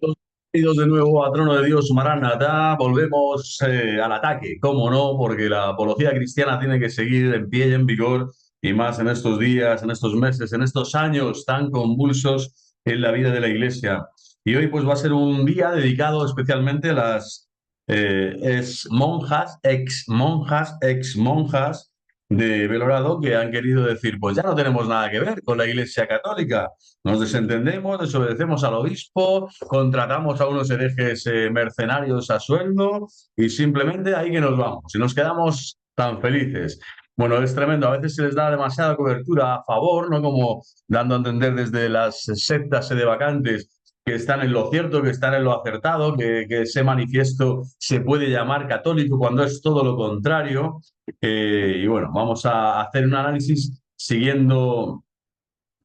Bienvenidos de nuevo a Trono de Dios Maranatá. Volvemos al ataque, cómo no, porque la apología cristiana tiene que seguir en pie y en vigor, y más en estos días, en estos meses, en estos años tan convulsos en la vida de la Iglesia. Y hoy pues va a ser un día dedicado especialmente a las ex monjas de Belorado que han querido decir, pues ya no tenemos nada que ver con la Iglesia Católica. Nos desentendemos, desobedecemos al obispo, contratamos a unos herejes mercenarios a sueldo y simplemente ahí que nos vamos y nos quedamos tan felices. Bueno, es tremendo. A veces se les da demasiada cobertura a favor, ¿no? Como dando a entender desde las sectas sedevacantes que están en lo cierto, que están en lo acertado, que ese manifiesto se puede llamar católico cuando es todo lo contrario. Y bueno, vamos a hacer un análisis siguiendo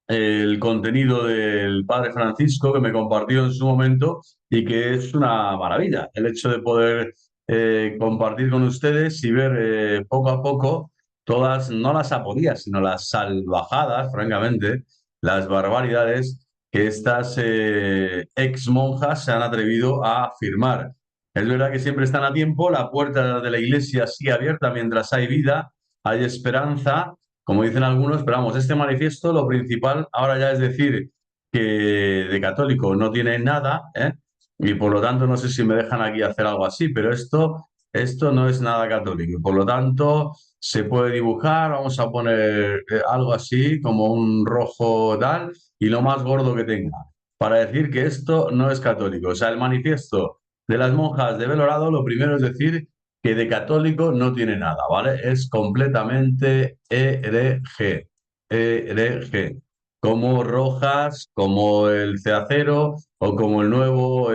el contenido del padre Francisco que me compartió en su momento y que es una maravilla. El hecho de poder compartir con ustedes y ver poco a poco todas, no las apolías, sino las salvajadas, francamente, las barbaridades que estas ex monjas se han atrevido a afirmar. Es verdad que siempre están a tiempo, la puerta de la iglesia sigue abierta mientras hay vida, hay esperanza, como dicen algunos, pero vamos, este manifiesto lo principal ahora ya es decir que de católico no tiene nada, ¿eh? Y por lo tanto no sé si me dejan aquí hacer algo así, pero esto no es nada católico. Y por lo tanto se puede dibujar, vamos a poner algo así como un rojo tal y lo más gordo que tenga, para decir que esto no es católico. O sea, el manifiesto de las monjas de Belorado, lo primero es decir que de católico no tiene nada, ¿vale? Es completamente hereje, hereje, como Rojas, como el Ceacero o como el nuevo,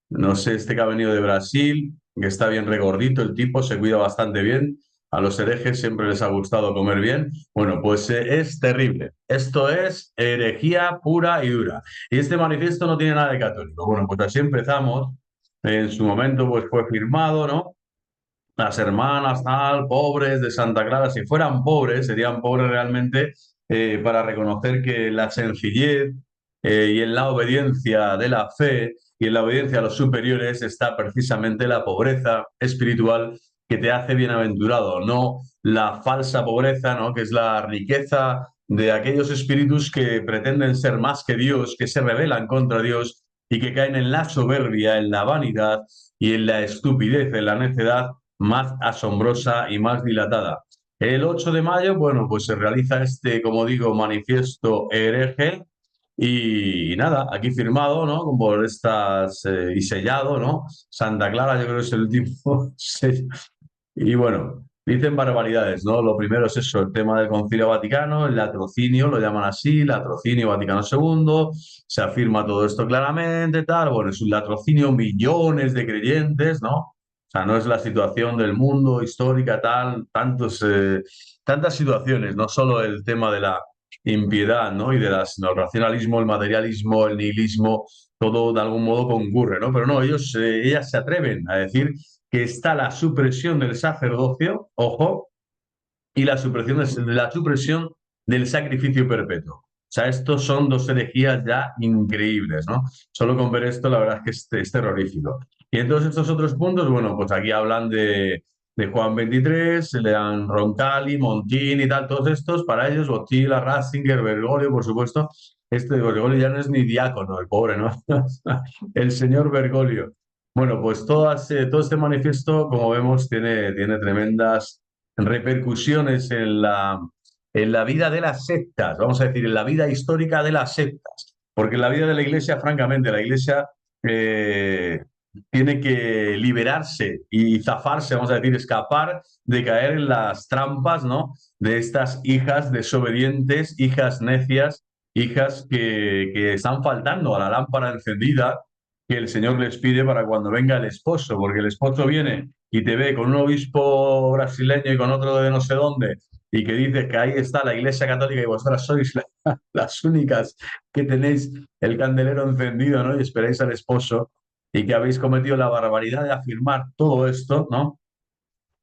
no sé, este que ha venido de Brasil, que está bien regordito, el tipo se cuida bastante bien. A los herejes siempre les ha gustado comer bien. Bueno, pues es terrible. Esto es herejía pura y dura. Y este manifiesto no tiene nada de católico. Bueno, pues así empezamos. En su momento, pues fue firmado, ¿no? Las hermanas, tal, pobres de Santa Clara, si fueran pobres, serían pobres realmente para reconocer que la sencillez y en la obediencia de la fe y en la obediencia a los superiores está precisamente la pobreza espiritual que te hace bienaventurado, no la falsa pobreza, ¿no? Que es la riqueza de aquellos espíritus que pretenden ser más que Dios, que se rebelan contra Dios y que caen en la soberbia, en la vanidad y en la estupidez, en la necedad más asombrosa y más dilatada. El 8 de mayo, bueno, pues se realiza este, como digo, manifiesto hereje y nada, aquí firmado, ¿no? Por estas y sellado, ¿no? Santa Clara, yo creo que es el último sello. Y bueno, dicen barbaridades, ¿no? Lo primero es eso, el tema del Concilio Vaticano, el latrocinio, lo llaman así, latrocinio Vaticano II, se afirma todo esto claramente, tal, bueno, es un latrocinio, millones de creyentes, ¿no? O sea, no es la situación del mundo histórica, tal, tantas situaciones, no solo el tema de la impiedad, ¿no? Y de el racionalismo, el materialismo, el nihilismo, todo de algún modo concurre, ¿no? Pero no, ellas se atreven a decir que está la supresión del sacerdocio, ojo, y la supresión del sacrificio perpetuo. O sea, estos son dos herejías ya increíbles, ¿no? Solo con ver esto, la verdad es que es terrorífico. Y entonces estos otros puntos, bueno, pues aquí hablan de Juan 23, le dan Roncalli, Montini y tal, todos estos, para ellos, Botila, Ratzinger, Bergoglio, por supuesto. Este de Bergoglio ya no es ni diácono, el pobre, ¿no? El señor Bergoglio. Bueno, pues todo este manifiesto, como vemos, tiene tremendas repercusiones en la vida de las sectas, vamos a decir, en la vida histórica de las sectas. Porque en la vida de la Iglesia, francamente, la Iglesia eh, tiene que liberarse y zafarse, vamos a decir, escapar de caer en las trampas, ¿no? De estas hijas desobedientes, hijas necias, hijas que están faltando a la lámpara encendida que el Señor les pide para cuando venga el esposo, porque el esposo viene y te ve con un obispo brasileño y con otro de no sé dónde, y que dice que ahí está la Iglesia Católica y vosotras sois las únicas que tenéis el candelero encendido, ¿no? Y esperáis al esposo, y que habéis cometido la barbaridad de afirmar todo esto, ¿no?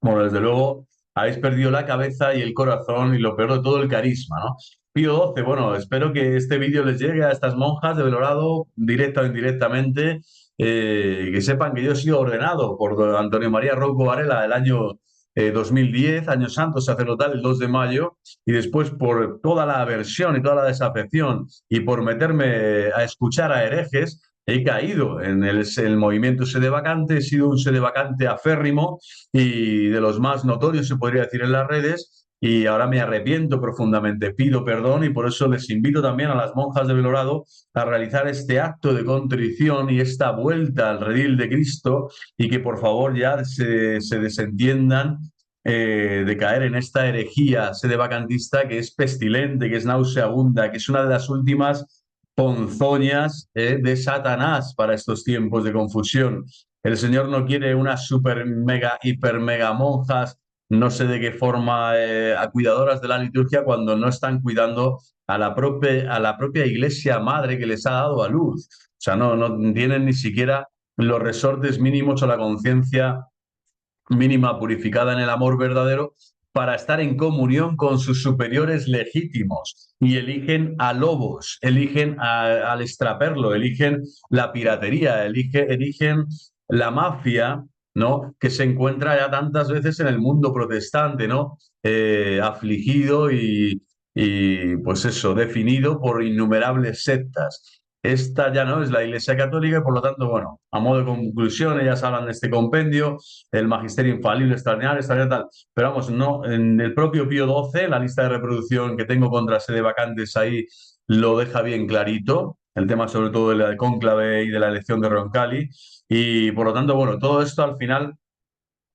Bueno, desde luego habéis perdido la cabeza y el corazón y lo peor de todo, el carisma, ¿no? Pío XII, bueno, espero que este vídeo les llegue a estas monjas de Belorado, directa o indirectamente, que sepan que yo he sido ordenado por don Antonio María Rouco Varela el año 2010, año santo sacerdotal, el 2 de mayo, y después por toda la aversión y toda la desafección y por meterme a escuchar a herejes, he caído en el movimiento sedevacante, he sido un sedevacante aférrimo y de los más notorios, se podría decir, en las redes. Y ahora me arrepiento profundamente, pido perdón y por eso les invito también a las monjas de Belorado a realizar este acto de contrición y esta vuelta al redil de Cristo y que por favor ya se desentiendan de caer en esta herejía sedevacantista que es pestilente, que es nauseabunda, que es una de las últimas ponzoñas de Satanás para estos tiempos de confusión. El Señor no quiere unas super mega hiper mega monjas, no sé de qué forma, a cuidadoras de la liturgia cuando no están cuidando a la propia iglesia madre que les ha dado a luz. O sea, no tienen ni siquiera los resortes mínimos o la conciencia mínima purificada en el amor verdadero para estar en comunión con sus superiores legítimos y eligen a lobos, eligen al extraperlo, eligen la piratería, eligen la mafia, ¿no? Que se encuentra ya tantas veces en el mundo protestante, ¿no? Afligido pues eso, definido por innumerables sectas. Esta ya no es la Iglesia Católica y por lo tanto, bueno, a modo de conclusión, ellas hablan de este compendio, el magisterio infalible, extraordinario, tal. Pero vamos, no, en el propio Pío XII, la lista de reproducción que tengo contra sede vacantes ahí lo deja bien clarito, el tema sobre todo del cónclave y de la elección de Roncalli. Y por lo tanto, bueno, todo esto al final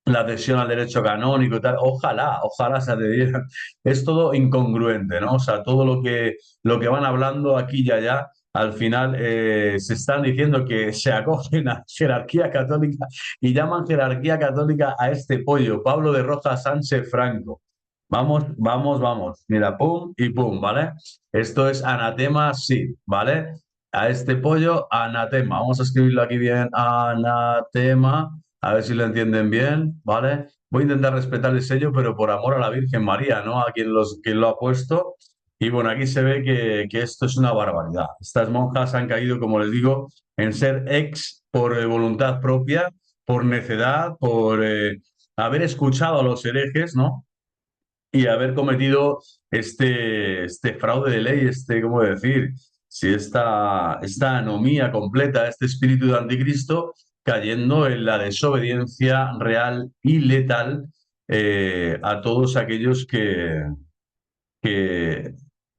la adhesión al derecho canónico y tal, ojalá se adhieran. Es todo incongruente, ¿no? O sea, todo lo que van hablando aquí y allá, al final se están diciendo que se acogen a jerarquía católica y llaman jerarquía católica a este pollo, Pablo de Rojas Sánchez Franco. Vamos. Mira, pum y pum, ¿vale? Esto es anatema, sí, ¿vale? A este pollo, anatema. Vamos a escribirlo aquí bien, anatema. A ver si lo entienden bien, ¿vale? Voy a intentar respetar el sello, pero por amor a la Virgen María, ¿no? A quien lo ha puesto. Y bueno, aquí se ve que esto es una barbaridad. Estas monjas han caído, como les digo, en ser ex por voluntad propia, por necedad, por haber escuchado a los herejes, ¿no? Y haber cometido este fraude de ley, ¿cómo decir? Si esta anomía completa, este espíritu de anticristo, cayendo en la desobediencia real y letal a todos aquellos que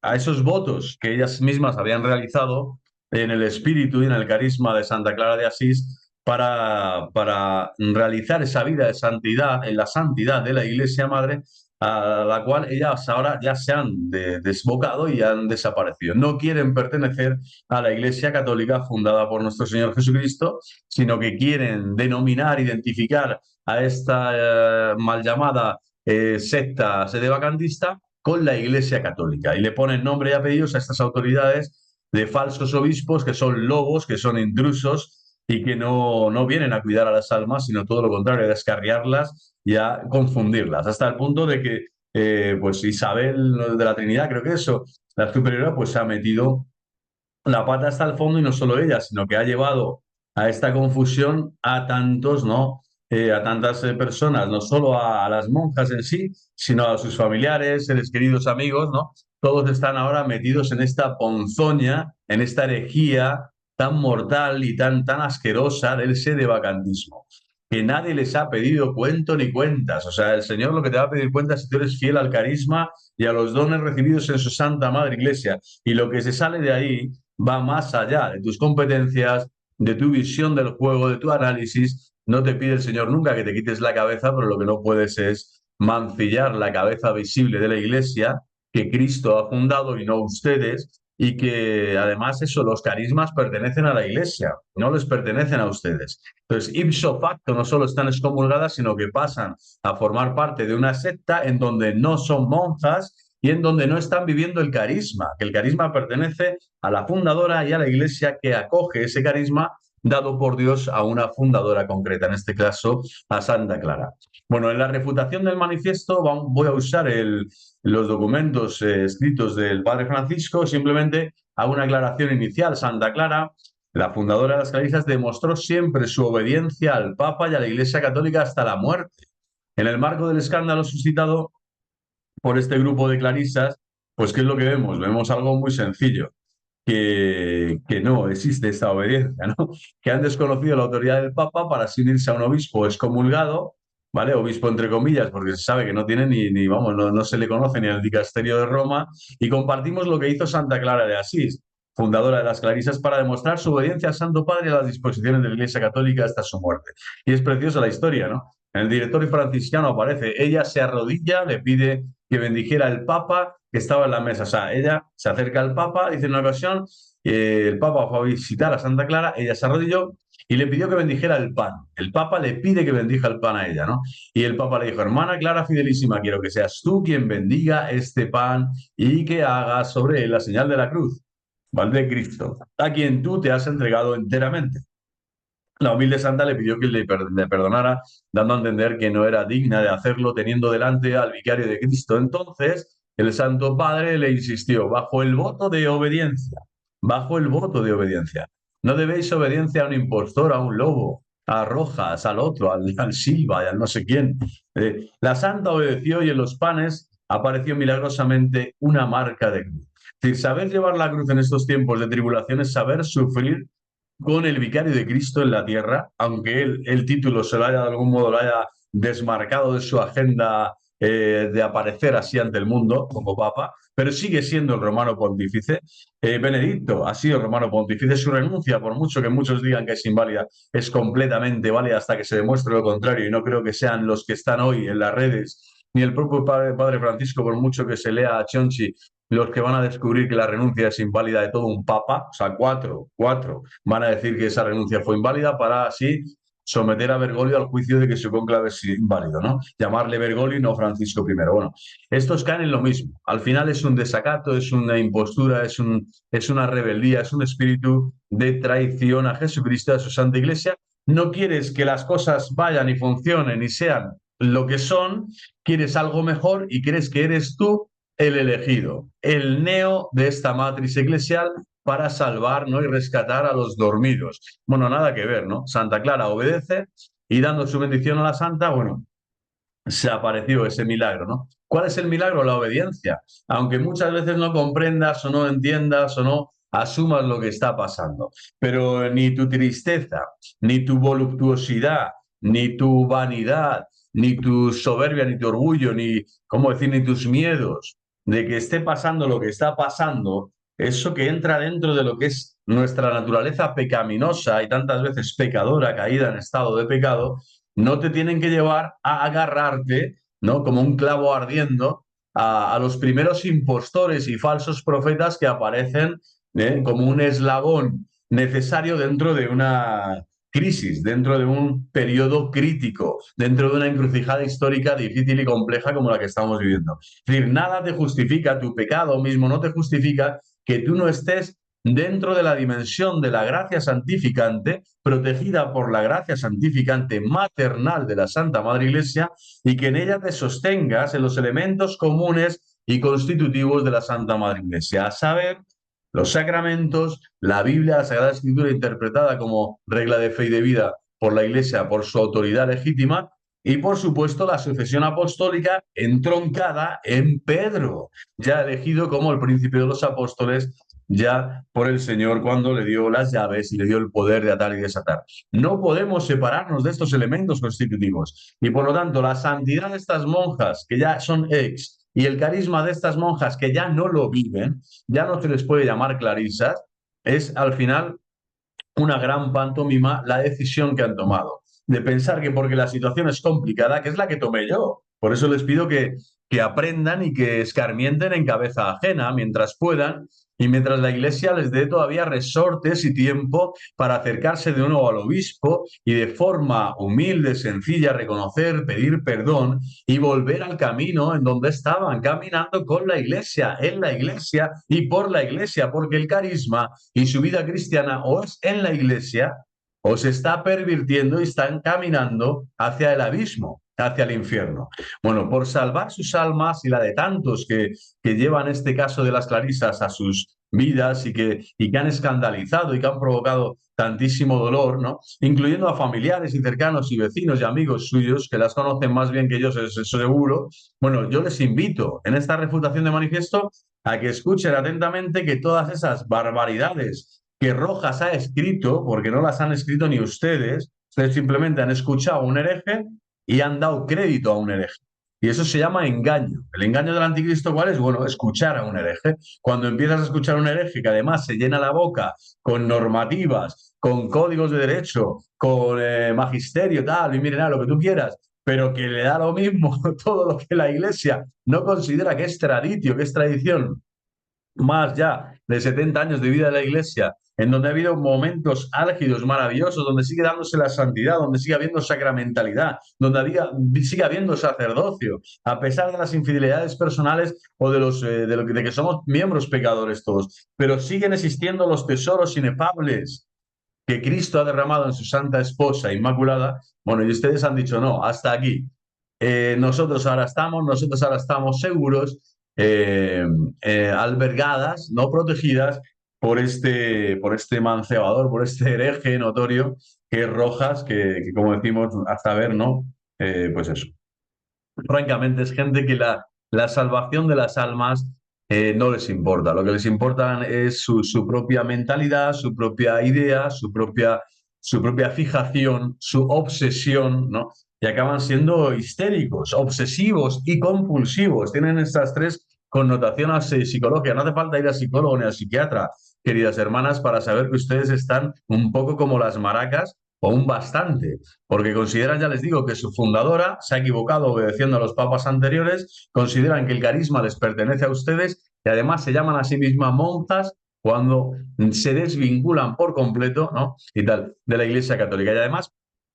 a esos votos que ellas mismas habían realizado en el espíritu y en el carisma de Santa Clara de Asís para realizar esa vida de santidad, en la santidad de la Iglesia Madre, a la cual ellas ahora ya se han desbocado y han desaparecido. No quieren pertenecer a la Iglesia Católica fundada por nuestro Señor Jesucristo, sino que quieren denominar, identificar a esta mal llamada secta sedevacantista con la Iglesia Católica y le ponen nombre y apellidos a estas autoridades de falsos obispos que son lobos, que son intrusos y que no vienen a cuidar a las almas, sino todo lo contrario, a descarriarlas y a confundirlas, hasta el punto de que pues Isabel de la Trinidad, creo que eso, la superiora, pues se ha metido la pata hasta el fondo y no solo ella, sino que ha llevado a esta confusión a tantos, ¿no? A tantas personas, no solo a las monjas en sí, sino a sus familiares, seres queridos, amigos, ¿no? Todos están ahora metidos en esta ponzoña, en esta herejía tan mortal y tan asquerosa del sedevacantismo, que nadie les ha pedido cuento ni cuentas. O sea, el Señor lo que te va a pedir cuentas es si tú eres fiel al carisma y a los dones recibidos en su Santa Madre Iglesia. Y lo que se sale de ahí va más allá de tus competencias, de tu visión del juego, de tu análisis. No te pide el Señor nunca que te quites la cabeza, pero lo que no puedes es mancillar la cabeza visible de la Iglesia que Cristo ha fundado y no ustedes, y que además eso, los carismas pertenecen a la Iglesia, no les pertenecen a ustedes. Entonces, ipso facto, no solo están excomulgadas, sino que pasan a formar parte de una secta en donde no son monjas y en donde no están viviendo el carisma, que el carisma pertenece a la fundadora y a la Iglesia que acoge ese carisma dado por Dios a una fundadora concreta, en este caso a Santa Clara. Bueno, en la refutación del manifiesto voy a usar los documentos escritos del Padre Francisco. Simplemente hago una aclaración inicial. Santa Clara, la fundadora de las Clarisas, demostró siempre su obediencia al Papa y a la Iglesia Católica hasta la muerte. En el marco del escándalo suscitado por este grupo de clarisas, pues ¿qué es lo que vemos? Vemos algo muy sencillo, que no existe esta obediencia, ¿no? Que han desconocido la autoridad del Papa para así unirse a un obispo excomulgado, ¿vale? Obispo entre comillas, porque se sabe que no tiene ni vamos, no se le conoce ni en el dicasterio de Roma, y compartimos lo que hizo Santa Clara de Asís, fundadora de las Clarisas, para demostrar su obediencia al Santo Padre y a las disposiciones de la Iglesia Católica hasta su muerte. Y es preciosa la historia, ¿no? En el directorio franciscano aparece, ella se arrodilla, le pide que bendijera el Papa que estaba en la mesa. O sea, ella se acerca al Papa, dice en una ocasión, el Papa fue a visitar a Santa Clara, ella se arrodilló y le pidió que bendijera el pan. El Papa le pide que bendija el pan a ella, ¿no? Y el Papa le dijo, hermana Clara Fidelísima, quiero que seas tú quien bendiga este pan y que hagas sobre él la señal de la cruz, ¿vale? De Cristo, a quien tú te has entregado enteramente. La humilde santa le pidió que le perdonara, dando a entender que no era digna de hacerlo teniendo delante al vicario de Cristo. Entonces, el Santo Padre le insistió, bajo el voto de obediencia, bajo el voto de obediencia. No debéis obediencia a un impostor, a un lobo, a Rojas, al otro, al Silva y al no sé quién. La santa obedeció y en los panes apareció milagrosamente una marca de cruz. Es decir, saber llevar la cruz en estos tiempos de tribulación es saber sufrir con el vicario de Cristo en la tierra, aunque el título se lo haya de algún modo lo haya desmarcado de su agenda de aparecer así ante el mundo como papa, pero sigue siendo el romano pontífice. Benedicto ha sido romano pontífice. Su renuncia, por mucho que muchos digan que es inválida, es completamente válida hasta que se demuestre lo contrario, y no creo que sean los que están hoy en las redes ni el propio padre Francisco, por mucho que se lea a Chonchi, los que van a descubrir que la renuncia es inválida de todo un papa. O sea, cuatro van a decir que esa renuncia fue inválida para así someter a Bergoglio al juicio de que su cónclave es inválido, ¿no? Llamarle Bergoglio y no Francisco I. Bueno, estos caen en lo mismo. Al final es un desacato, es una impostura, es una rebeldía, es un espíritu de traición a Jesucristo, a su Santa Iglesia. No quieres que las cosas vayan y funcionen y sean lo que son, quieres algo mejor y crees que eres tú el elegido, el neo de esta matriz eclesial para salvar, ¿no? Y rescatar a los dormidos. Bueno, nada que ver, ¿no? Santa Clara obedece y dando su bendición a la santa, bueno, se apareció ese milagro, ¿no? ¿Cuál es el milagro? La obediencia. Aunque muchas veces no comprendas o no entiendas o no asumas lo que está pasando. Pero ni tu tristeza, ni tu voluptuosidad, ni tu vanidad, ni tu soberbia, ni tu orgullo, ni, ¿cómo decir?, ni tus miedos de que esté pasando lo que está pasando, eso que entra dentro de lo que es nuestra naturaleza pecaminosa y tantas veces pecadora, caída en estado de pecado, no te tienen que llevar a agarrarte, ¿no? Como un clavo ardiendo a los primeros impostores y falsos profetas que aparecen como un eslabón necesario dentro de una crisis, dentro de un periodo crítico, dentro de una encrucijada histórica difícil y compleja como la que estamos viviendo. Es decir, nada te justifica, tu pecado mismo no te justifica que tú no estés dentro de la dimensión de la gracia santificante, protegida por la gracia santificante maternal de la Santa Madre Iglesia, y que en ella te sostengas en los elementos comunes y constitutivos de la Santa Madre Iglesia, a saber, los sacramentos, la Biblia, la Sagrada Escritura interpretada como regla de fe y de vida por la Iglesia, por su autoridad legítima, y por supuesto la sucesión apostólica entroncada en Pedro, ya elegido como el príncipe de los apóstoles ya por el Señor cuando le dio las llaves y le dio el poder de atar y desatar. No podemos separarnos de estos elementos constitutivos y por lo tanto la santidad de estas monjas que ya son ex y el carisma de estas monjas que ya no lo viven, ya no se les puede llamar clarisas, es al final una gran pantomima la decisión que han tomado de pensar que porque la situación es complicada, que es la que tomé yo. Por eso les pido que aprendan y que escarmienten en cabeza ajena mientras puedan y mientras la Iglesia les dé todavía resortes y tiempo para acercarse de nuevo al obispo y de forma humilde, sencilla, reconocer, pedir perdón y volver al camino en donde estaban, caminando con la Iglesia, en la Iglesia y por la Iglesia, porque el carisma y su vida cristiana o es en la Iglesia os está pervirtiendo y están caminando hacia el abismo, hacia el infierno. Bueno, por salvar sus almas y la de tantos que llevan este caso de las clarisas a sus vidas y que han escandalizado y que han provocado tantísimo dolor, ¿no? Incluyendo a familiares y cercanos y vecinos y amigos suyos que las conocen más bien que yo, eso seguro. Bueno, yo les invito en esta refutación de manifiesto a que escuchen atentamente que todas esas barbaridades que Rojas ha escrito, porque no las han escrito ni ustedes simplemente han escuchado a un hereje y han dado crédito a un hereje. Y eso se llama engaño. ¿El engaño del anticristo cuál es? Bueno, escuchar a un hereje. Cuando empiezas a escuchar a un hereje que además se llena la boca con normativas, con códigos de derecho, con magisterio, tal, y miren, lo que tú quieras, pero que le da lo mismo todo lo que la Iglesia no considera que es traditio, que es tradición, más ya de 70 años de vida de la Iglesia, en donde ha habido momentos álgidos, maravillosos, donde sigue dándose la santidad, donde sigue habiendo sacramentalidad, sigue habiendo sacerdocio, a pesar de las infidelidades personales o de que somos miembros pecadores todos, pero siguen existiendo los tesoros inefables que Cristo ha derramado en su santa esposa inmaculada. Bueno, y ustedes han dicho, no, hasta aquí. Nosotros ahora estamos seguros, eh, albergadas, no protegidas por este mancebador, por este hereje notorio que es Rojas, que como decimos, hasta ver, ¿no? Pues eso. Francamente, es gente que la salvación de las almas no les importa. Lo que les importa es su propia mentalidad, su propia idea, su propia fijación, su obsesión, ¿no? Y acaban siendo histéricos, obsesivos y compulsivos. Tienen estas tres connotaciones psicológicas. No hace falta ir a psicólogo ni a psiquiatra, queridas hermanas, para saber que ustedes están un poco como las maracas o un bastante, porque consideran, ya les digo, que su fundadora se ha equivocado obedeciendo a los papas anteriores, consideran que el carisma les pertenece a ustedes y además se llaman a sí mismas monjas cuando se desvinculan por completo, ¿no? Y tal, de la Iglesia Católica. Y además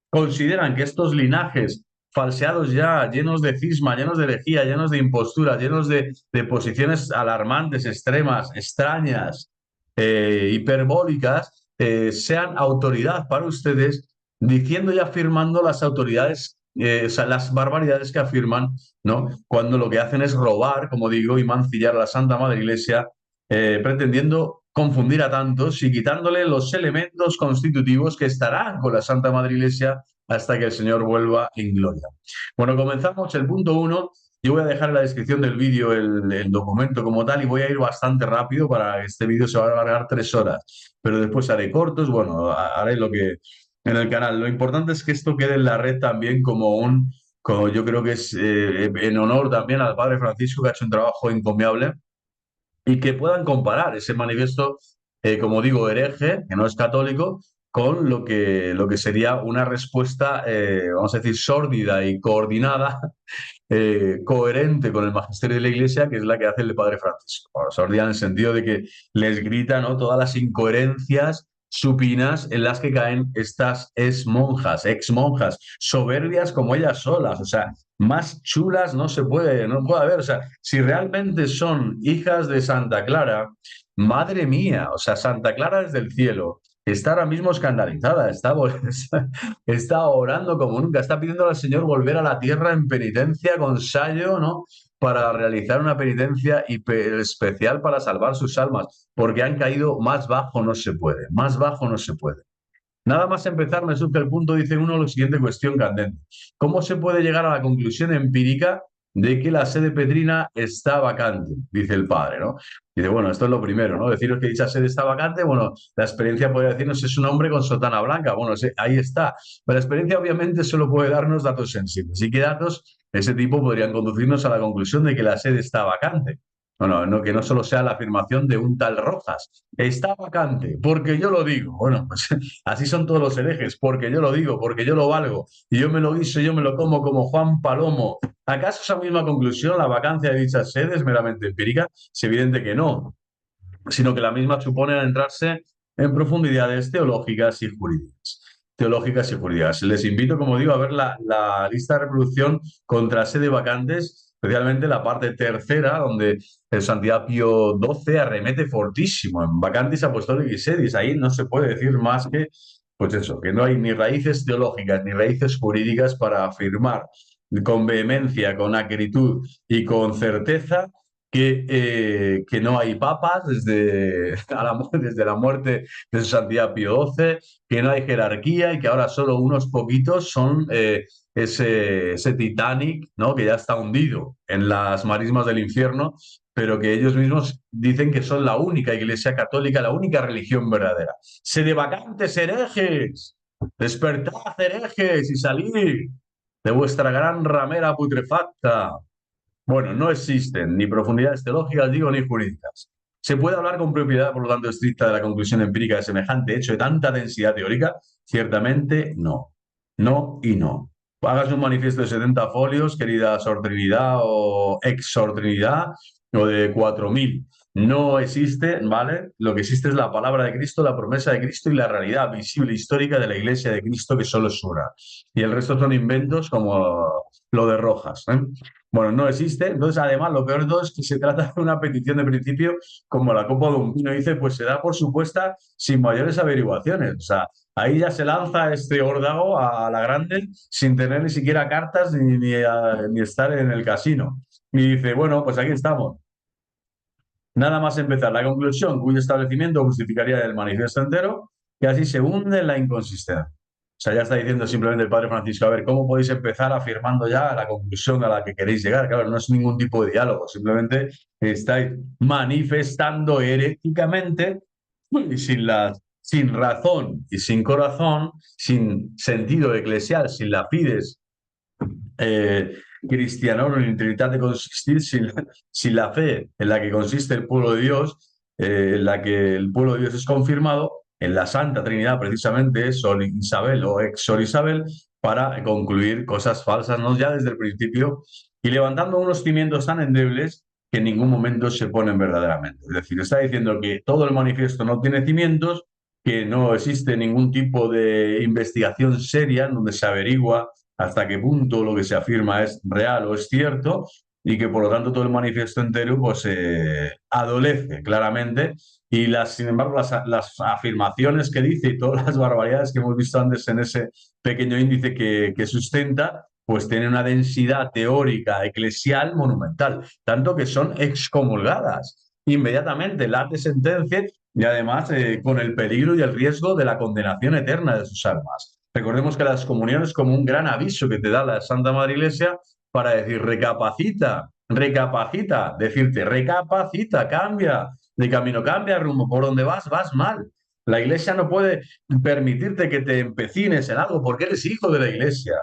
consideran que estos linajes falseados ya, llenos de cisma, llenos de herejía, llenos de impostura, llenos de posiciones alarmantes, extremas, extrañas, hiperbólicas, sean autoridad para ustedes, diciendo y afirmando las autoridades, o sea, las barbaridades que afirman, ¿no? Cuando lo que hacen es robar, como digo, y mancillar a la Santa Madre Iglesia, pretendiendo confundir a tantos y quitándole los elementos constitutivos que estarán con la Santa Madre Iglesia hasta que el Señor vuelva en gloria. Bueno, comenzamos el punto 1. Yo voy a dejar en la descripción del vídeo el documento como tal y voy a ir bastante rápido para que este vídeo se va a alargar 3 horas, pero después haré cortos, bueno, haré lo que en el canal. Lo importante es que esto quede en la red también como yo creo que es en honor también al Padre Francisco, que ha hecho un trabajo encomiable y que puedan comparar ese manifiesto, como digo, hereje, que no es católico, con lo que sería una respuesta, vamos a decir, sórdida y coordinada, coherente con el magisterio de la Iglesia, que es la que hace el Padre Francisco. Bueno, sórdida en el sentido de que les grita, ¿no?, todas las incoherencias supinas en las que caen estas ex monjas, soberbias como ellas solas, o sea, más chulas no puede haber, o sea, si realmente son hijas de Santa Clara, madre mía, o sea, Santa Clara desde el cielo está ahora mismo escandalizada, está orando como nunca, está pidiendo al Señor volver a la tierra en penitencia con sayo, ¿no? Para realizar una penitencia especial para salvar sus almas, porque han caído más bajo no se puede, más bajo no se puede. Nada más empezar, me surge el punto, dice uno, la siguiente cuestión candente. ¿Cómo se puede llegar a la conclusión empírica de que la sede petrina está vacante? Dice el padre, ¿no? Dice, bueno, esto es lo primero, ¿no? Deciros que dicha sede está vacante, bueno, la experiencia podría decirnos es un hombre con sotana blanca, bueno, ahí está. Pero la experiencia obviamente solo puede darnos datos sensibles. ¿Y qué datos de ese tipo podrían conducirnos a la conclusión de que la sede está vacante? Bueno, no, que no solo sea la afirmación de un tal Rojas, está vacante, porque yo lo digo. Bueno, pues así son todos los herejes, porque yo lo digo, porque yo lo valgo, y yo me lo guiso, yo me lo como Juan Palomo. ¿Acaso esa misma conclusión, la vacancia de dichas sedes, es meramente empírica? Es evidente que no, sino que la misma supone adentrarse en profundidades teológicas y jurídicas. Teológicas y jurídicas. Les invito, como digo, a ver la lista de reproducción contra sede vacantes, especialmente la parte tercera, donde el Santidad Pío XII arremete fortísimo en vacantis apostolicis sedis. Ahí no se puede decir más que Pues eso, que no hay ni raíces teológicas ni raíces jurídicas para afirmar con vehemencia, con acritud y con certeza que no hay papas desde la muerte de su santidad Pío XII, que no hay jerarquía y que ahora solo unos poquitos son ese Titanic, ¿no? Que ya está hundido en las marismas del infierno, pero que ellos mismos dicen que son la única iglesia católica, la única religión verdadera. Sede vacantes, herejes, despertad, herejes, y salid de vuestra gran ramera putrefacta. Bueno, no existen ni profundidades teológicas, digo, ni jurídicas. ¿Se puede hablar con propiedad, por lo tanto, estricta de la conclusión empírica de semejante hecho de tanta densidad teórica? Ciertamente no. No y no. Hagas un manifiesto de 70 folios, querida Sor Trinidad o ex Sor Trinidad, o de 4.000. No existe, ¿vale? Lo que existe es la palabra de Cristo, la promesa de Cristo y la realidad visible histórica de la Iglesia de Cristo, que solo es una. Y el resto son inventos como lo de Rojas, ¿eh? Bueno, no existe. Entonces, además, lo peor de todo es que se trata de una petición de principio, como la copa de un pino dice, pues se da por supuesta sin mayores averiguaciones. O sea, ahí ya se lanza este órdago a la grande sin tener ni siquiera cartas ni estar en el casino. Y dice, bueno, pues aquí estamos. Nada más empezar la conclusión, cuyo establecimiento justificaría el manifiesto entero, que así se hunde en la inconsistencia. O sea, ya está diciendo simplemente el padre Francisco, a ver, ¿cómo podéis empezar afirmando ya la conclusión a la que queréis llegar? Claro, no es ningún tipo de diálogo, simplemente estáis manifestando heréticamente y sin razón y sin corazón, sin sentido eclesial, sin la fides cristianorum in trinitate consistir, sin la fe en la que consiste el pueblo de Dios, en la que el pueblo de Dios es confirmado, en la Santa Trinidad, precisamente, Sol Isabel o ex Sol Isabel, para concluir cosas falsas, ¿no? Ya desde el principio, y levantando unos cimientos tan endebles que en ningún momento se ponen verdaderamente. Es decir, está diciendo que todo el manifiesto no tiene cimientos, que no existe ningún tipo de investigación seria en donde se averigua hasta qué punto lo que se afirma es real o es cierto, y que por lo tanto todo el manifiesto entero pues adolece claramente, y sin embargo las afirmaciones que dice y todas las barbaridades que hemos visto antes en ese pequeño índice que sustenta, pues tiene una densidad teórica eclesial monumental, tanto que son excomulgadas inmediatamente, late sentencia, y además con el peligro y el riesgo de la condenación eterna de sus almas. Recordemos que la excomunión es como un gran aviso que te da la Santa Madre Iglesia para decir, recapacita, recapacita, decirte, recapacita, cambia de camino, cambia rumbo, por donde vas mal. La Iglesia no puede permitirte que te empecines en algo porque eres hijo de la Iglesia.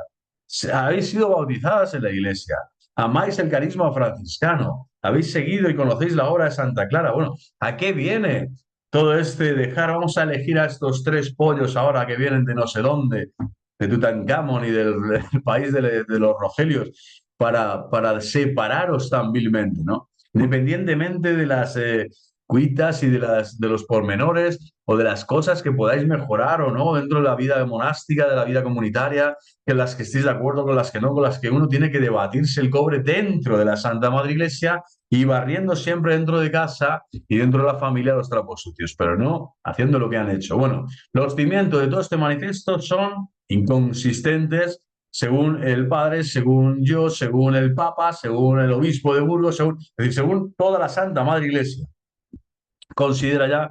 Habéis sido bautizadas en la Iglesia, amáis el carisma franciscano, habéis seguido y conocéis la obra de Santa Clara. Bueno, ¿a qué viene todo este dejar? Vamos a elegir a estos tres pollos ahora que vienen de no sé dónde, de Tutankamón y del país de los Rogelios, para separaros tan vilmente, ¿no? Independientemente de las cuitas y de los pormenores o de las cosas que podáis mejorar o no dentro de la vida monástica, de la vida comunitaria, que las que estéis de acuerdo, con las que no, con las que uno tiene que debatirse el cobre dentro de la Santa Madre Iglesia y barriendo siempre dentro de casa y dentro de la familia los trapos sucios, pero no haciendo lo que han hecho. Bueno, los cimientos de todo este manifiesto son inconsistentes según el padre, según yo, según el papa, según el obispo de Burgos, es decir, según toda la Santa Madre Iglesia. Considera ya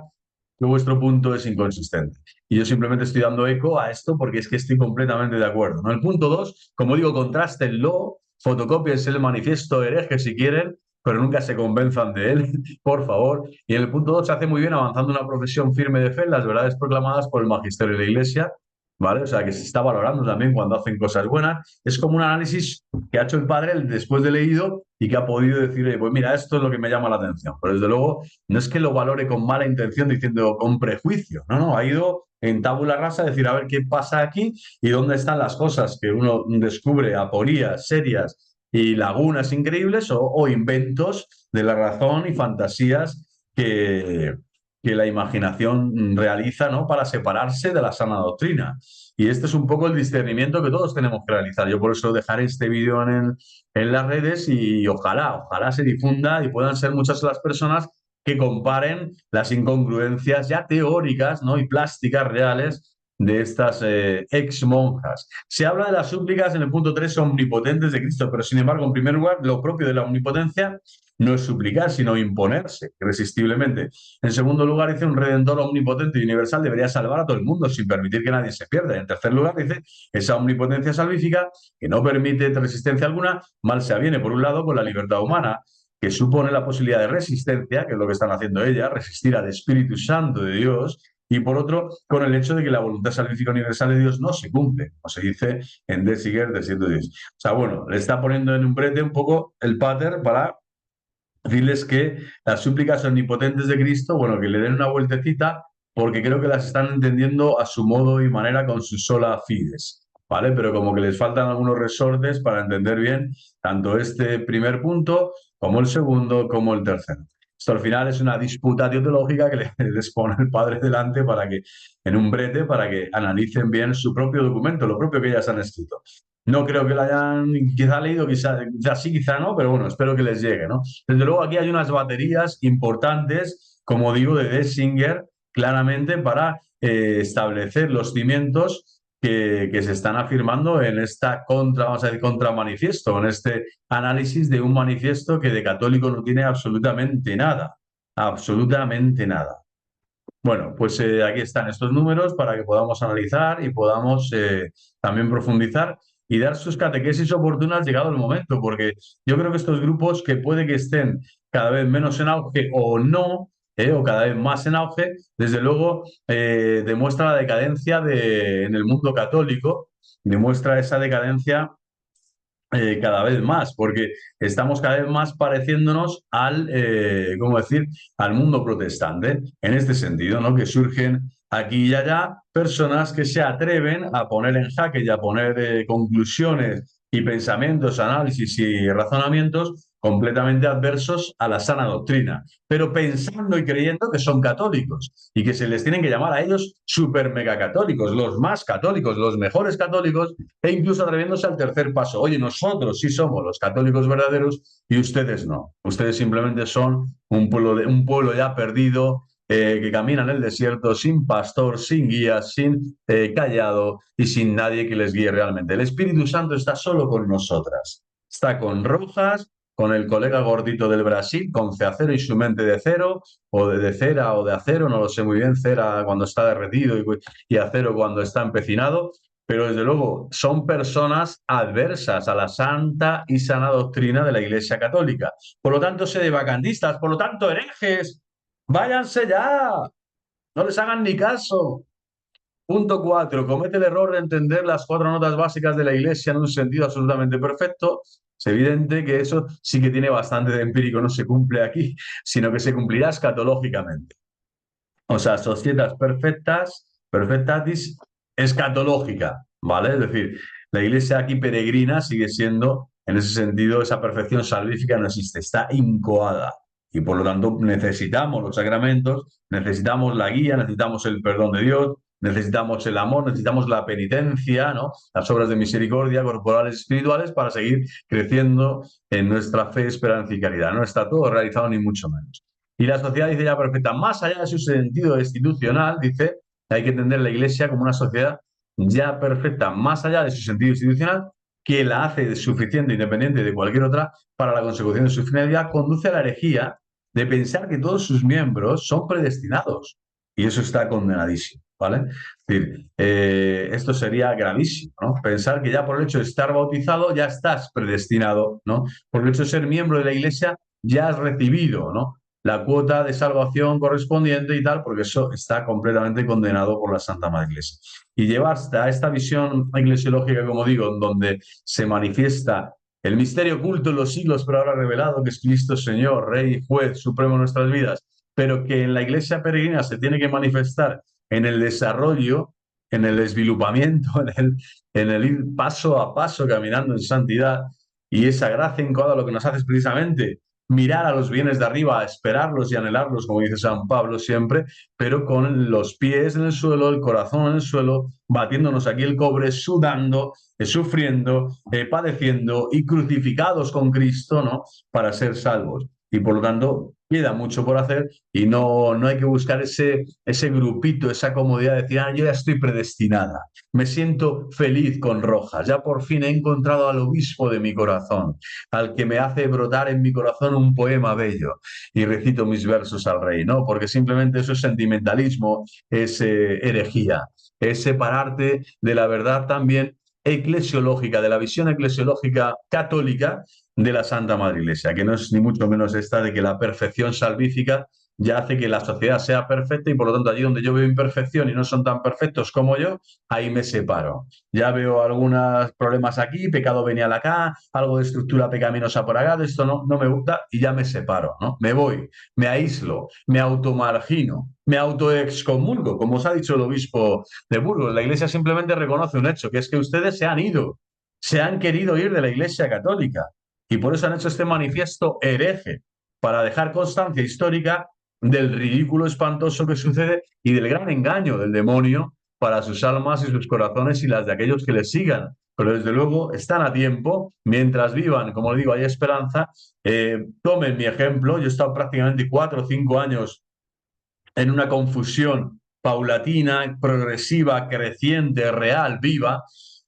que vuestro punto es inconsistente. Y yo simplemente estoy dando eco a esto porque es que estoy completamente de acuerdo, ¿no? El punto 2, como digo, contrástenlo, fotocópiense el manifiesto hereje si quieren, pero nunca se convenzan de él, por favor. Y en el punto 2 se hace muy bien avanzando una profesión firme de fe en las verdades proclamadas por el magisterio de la Iglesia, ¿vale? O sea, que se está valorando también cuando hacen cosas buenas. Es como un análisis que ha hecho el padre después de leído y que ha podido decir, pues mira, esto es lo que me llama la atención. Pero desde luego no es que lo valore con mala intención diciendo con prejuicio, no, ha ido en tabula rasa a decir a ver qué pasa aquí y dónde están las cosas que uno descubre aporías serias y lagunas increíbles o inventos de la razón y fantasías que la imaginación realiza, ¿no? Para separarse de la sana doctrina. Y este es un poco el discernimiento que todos tenemos que realizar. Yo por eso dejaré este vídeo en las redes y ojalá se difunda y puedan ser muchas las personas que comparen las incongruencias ya teóricas, ¿no? Y plásticas reales de estas ex monjas. Se habla de las súplicas en el punto 3 omnipotentes de Cristo, pero sin embargo, en primer lugar, lo propio de la omnipotencia no es suplicar, sino imponerse irresistiblemente. En segundo lugar, dice, un redentor omnipotente y universal debería salvar a todo el mundo sin permitir que nadie se pierda. En tercer lugar, dice, esa omnipotencia salvífica que no permite resistencia alguna, mal se aviene, por un lado, con la libertad humana, que supone la posibilidad de resistencia, que es lo que están haciendo ellas, resistir al Espíritu Santo de Dios, y por otro, con el hecho de que la voluntad salvífica universal de Dios no se cumple, como se dice en De Sitter de 110. O sea, bueno, le está poniendo en un brete un poco el pater para decirles que las súplicas omnipotentes de Cristo, bueno, que le den una vueltecita, porque creo que las están entendiendo a su modo y manera con su sola fides, ¿vale? Pero como que les faltan algunos resortes para entender bien tanto este primer punto, como el segundo, como el tercero. Esto al final es una disputa teológica que les pone el padre delante para que, en un brete, para que analicen bien su propio documento, lo propio que ellas han escrito. No creo que lo hayan quizá leído, quizá sí, quizá no, pero bueno, espero que les llegue, ¿no? Desde luego aquí hay unas baterías importantes, como digo, de Dessinger, claramente para establecer los cimientos que se están afirmando en esta vamos a decir, contramanifiesto, en este análisis de un manifiesto que de católico no tiene absolutamente nada, absolutamente nada. Bueno, pues aquí están estos números para que podamos analizar y podamos también profundizar y dar sus catequesis oportunas llegado el momento, porque yo creo que estos grupos que puede que estén cada vez menos en auge o no, o cada vez más en auge, desde luego demuestra la decadencia en el mundo católico, demuestra esa decadencia cada vez más, porque estamos cada vez más pareciéndonos ¿cómo decir?, al mundo protestante, en este sentido, ¿no? Que surgen aquí y allá personas que se atreven a poner en jaque y a poner conclusiones y pensamientos, análisis y razonamientos completamente adversos a la sana doctrina, pero pensando y creyendo que son católicos y que se les tienen que llamar a ellos super mega católicos, los más católicos, los mejores católicos, e incluso atreviéndose al tercer paso. Oye, nosotros sí somos los católicos verdaderos y ustedes no. Ustedes simplemente son un pueblo ya perdido, que camina en el desierto sin pastor, sin guía, sin callado y sin nadie que les guíe realmente. El Espíritu Santo está solo con nosotras. Está con Rojas, con el colega gordito del Brasil, con Ceacero y su mente de cero, o de cera o de acero, no lo sé muy bien, cera cuando está derretido y acero cuando está empecinado, pero desde luego son personas adversas a la santa y sana doctrina de la Iglesia Católica. Por lo tanto, sedevacandistas, por lo tanto, herejes, váyanse ya, no les hagan ni caso. Punto 4. Comete el error de entender las 4 notas básicas de la Iglesia en un sentido absolutamente perfecto. Es evidente que eso sí que tiene bastante de empírico, no se cumple aquí, sino que se cumplirá escatológicamente. O sea, societas perfectatis escatológica, ¿vale? Es decir, la iglesia aquí peregrina sigue siendo, en ese sentido, esa perfección salvífica no existe, está incoada. Y por lo tanto necesitamos los sacramentos, necesitamos la guía, necesitamos el perdón de Dios, necesitamos el amor, necesitamos la penitencia, ¿no? Las obras de misericordia corporales y espirituales para seguir creciendo en nuestra fe, esperanza y caridad. No está todo realizado ni mucho menos. Y la sociedad dice ya perfecta, más allá de su sentido institucional, dice, hay que entender la Iglesia como una sociedad ya perfecta, más allá de su sentido institucional, que la hace suficiente, independiente de cualquier otra, para la consecución de su finalidad, conduce a la herejía de pensar que todos sus miembros son predestinados. Y eso está condenadísimo, ¿vale? Es decir, esto sería gravísimo, ¿no? Pensar que ya por el hecho de estar bautizado ya estás predestinado, ¿no? Por el hecho de ser miembro de la Iglesia ya has recibido, ¿no?, la cuota de salvación correspondiente y tal, porque eso está completamente condenado por la Santa Madre Iglesia. Y llevar hasta esta visión eclesiológica, como digo, en donde se manifiesta el misterio oculto en los siglos, pero ahora revelado, que es Cristo Señor, Rey, Juez, Supremo en nuestras vidas, pero que en la Iglesia peregrina se tiene que manifestar en el desarrollo, en el desvilupamiento, en el ir paso a paso caminando en santidad, y esa gracia encoada lo que nos hace es precisamente mirar a los bienes de arriba, esperarlos y anhelarlos, como dice San Pablo siempre, pero con los pies en el suelo, el corazón en el suelo, batiéndonos aquí el cobre, sudando, sufriendo, padeciendo y crucificados con Cristo, ¿no?, para ser salvos. Y por lo tanto, queda mucho por hacer y no hay que buscar ese grupito, esa comodidad de decir, yo ya estoy predestinada, me siento feliz con Rojas, ya por fin he encontrado al obispo de mi corazón, al que me hace brotar en mi corazón un poema bello y recito mis versos al rey, ¿no? Porque simplemente eso es sentimentalismo, es herejía, es separarte de la verdad también eclesiológica, de la visión eclesiológica católica de la Santa Madre Iglesia, que no es ni mucho menos esta de que la perfección salvífica ya hace que la sociedad sea perfecta y por lo tanto allí donde yo veo imperfección y no son tan perfectos como yo, ahí me separo. Ya veo algunos problemas aquí, pecado venial acá, algo de estructura pecaminosa por acá, de esto no me gusta y ya me separo, ¿no? Me voy, me aíslo, me automargino, me autoexcomulgo, como os ha dicho el obispo de Burgos. La Iglesia simplemente reconoce un hecho, que es que ustedes se han ido, se han querido ir de la Iglesia católica y por eso han hecho este manifiesto hereje, para dejar constancia histórica del ridículo espantoso que sucede y del gran engaño del demonio para sus almas y sus corazones y las de aquellos que les sigan. Pero desde luego están a tiempo, mientras vivan, como le digo, hay esperanza. Tomen mi ejemplo, yo he estado prácticamente 4 o 5 años en una confusión paulatina, progresiva, creciente, real, viva.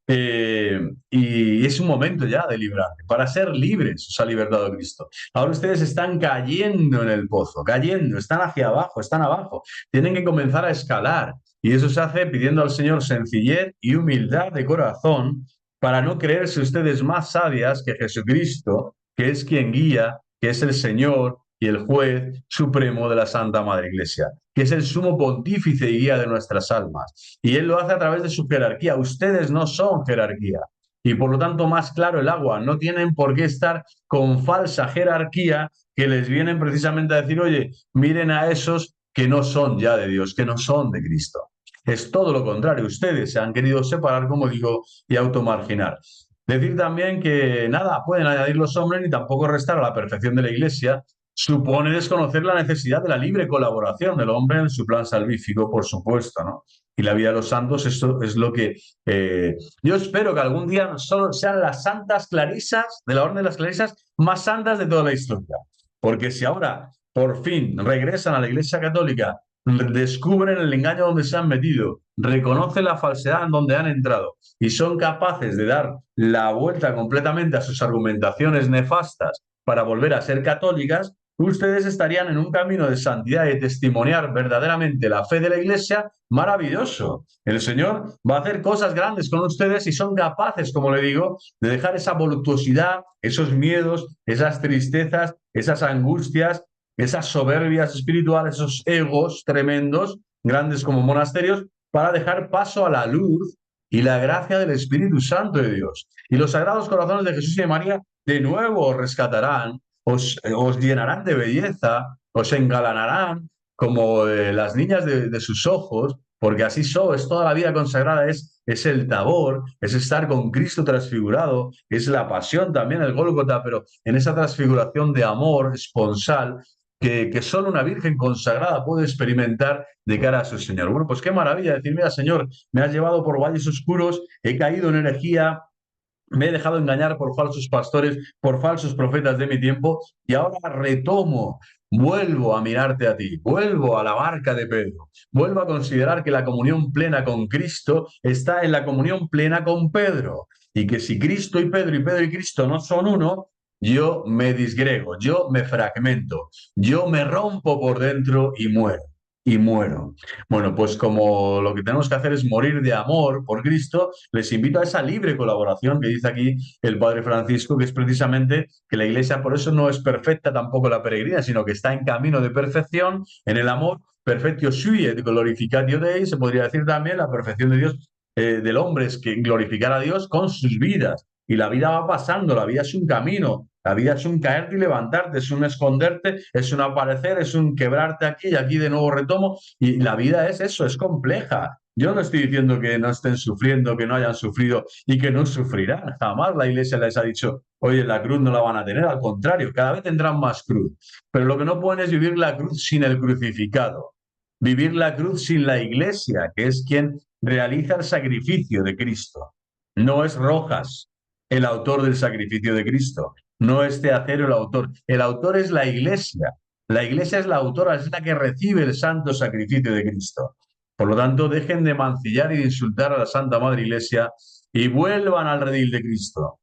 Y es un momento ya de librar, para ser libres, os ha libertado Cristo. Ahora ustedes están cayendo en el pozo, cayendo, están hacia abajo, están abajo. Tienen que comenzar a escalar. Y eso se hace pidiendo al Señor sencillez y humildad de corazón para no creerse ustedes más sabias que Jesucristo, que es quien guía, que es el Señor y el juez supremo de la Santa Madre Iglesia, que es el sumo pontífice y guía de nuestras almas. Y él lo hace a través de su jerarquía. Ustedes no son jerarquía. Y por lo tanto, más claro el agua. No tienen por qué estar con falsa jerarquía que les vienen precisamente a decir, oye, miren a esos que no son ya de Dios, que no son de Cristo. Es todo lo contrario. Ustedes se han querido separar, como digo, y automarginar. Decir también que nada pueden añadir los hombres ni tampoco restar a la perfección de la Iglesia, supone desconocer la necesidad de la libre colaboración del hombre en su plan salvífico, por supuesto, ¿no? Y la vida de los santos, esto es lo que yo espero que algún día solo sean las santas clarisas, de la orden de las clarisas, más santas de toda la historia. Porque si ahora, por fin, regresan a la Iglesia Católica, descubren el engaño donde se han metido, reconocen la falsedad en donde han entrado y son capaces de dar la vuelta completamente a sus argumentaciones nefastas para volver a ser católicas, ustedes estarían en un camino de santidad y de testimoniar verdaderamente la fe de la Iglesia maravilloso. El Señor va a hacer cosas grandes con ustedes y son capaces, como le digo, de dejar esa voluptuosidad, esos miedos, esas tristezas, esas angustias, esas soberbias espirituales, esos egos tremendos, grandes como monasterios, para dejar paso a la luz y la gracia del Espíritu Santo de Dios. Y los sagrados corazones de Jesús y de María de nuevo os rescatarán, os llenarán de belleza, os engalanarán como las niñas de sus ojos, porque así sois, toda la vida consagrada es el tabor, es estar con Cristo transfigurado, es la pasión también, el Gólgota, pero en esa transfiguración de amor esponsal que solo una virgen consagrada puede experimentar de cara a su Señor. Bueno, pues qué maravilla decir, mira, Señor, me has llevado por valles oscuros, he caído en herejía, me he dejado engañar por falsos pastores, por falsos profetas de mi tiempo y ahora retomo, vuelvo a mirarte a ti, vuelvo a la barca de Pedro, vuelvo a considerar que la comunión plena con Cristo está en la comunión plena con Pedro y que si Cristo y Pedro y Cristo no son uno, yo me disgrego, yo me fragmento, yo me rompo por dentro y muero. Y muero. Bueno, pues como lo que tenemos que hacer es morir de amor por Cristo, les invito a esa libre colaboración que dice aquí el Padre Francisco, que es precisamente que la Iglesia por eso no es perfecta tampoco la peregrina, sino que está en camino de perfección en el amor, perfectio sui et glorificatio Dei, se podría decir también la perfección de Dios, del hombre es que glorificar a Dios con sus vidas. Y la vida va pasando, la vida es un camino, la vida es un caerte y levantarte, es un esconderte, es un aparecer, es un quebrarte aquí y aquí de nuevo retomo. Y la vida es eso, es compleja. Yo no estoy diciendo que no estén sufriendo, que no hayan sufrido y que no sufrirán. Jamás la Iglesia les ha dicho, oye, la cruz no la van a tener. Al contrario, cada vez tendrán más cruz. Pero lo que no pueden es vivir la cruz sin el crucificado. Vivir la cruz sin la Iglesia, que es quien realiza el sacrificio de Cristo. No es Rojas el autor del sacrificio de Cristo. No es Teacero el autor. El autor es la Iglesia. La Iglesia es la autora, es la que recibe el santo sacrificio de Cristo. Por lo tanto, dejen de mancillar y de insultar a la Santa Madre Iglesia y vuelvan al redil de Cristo.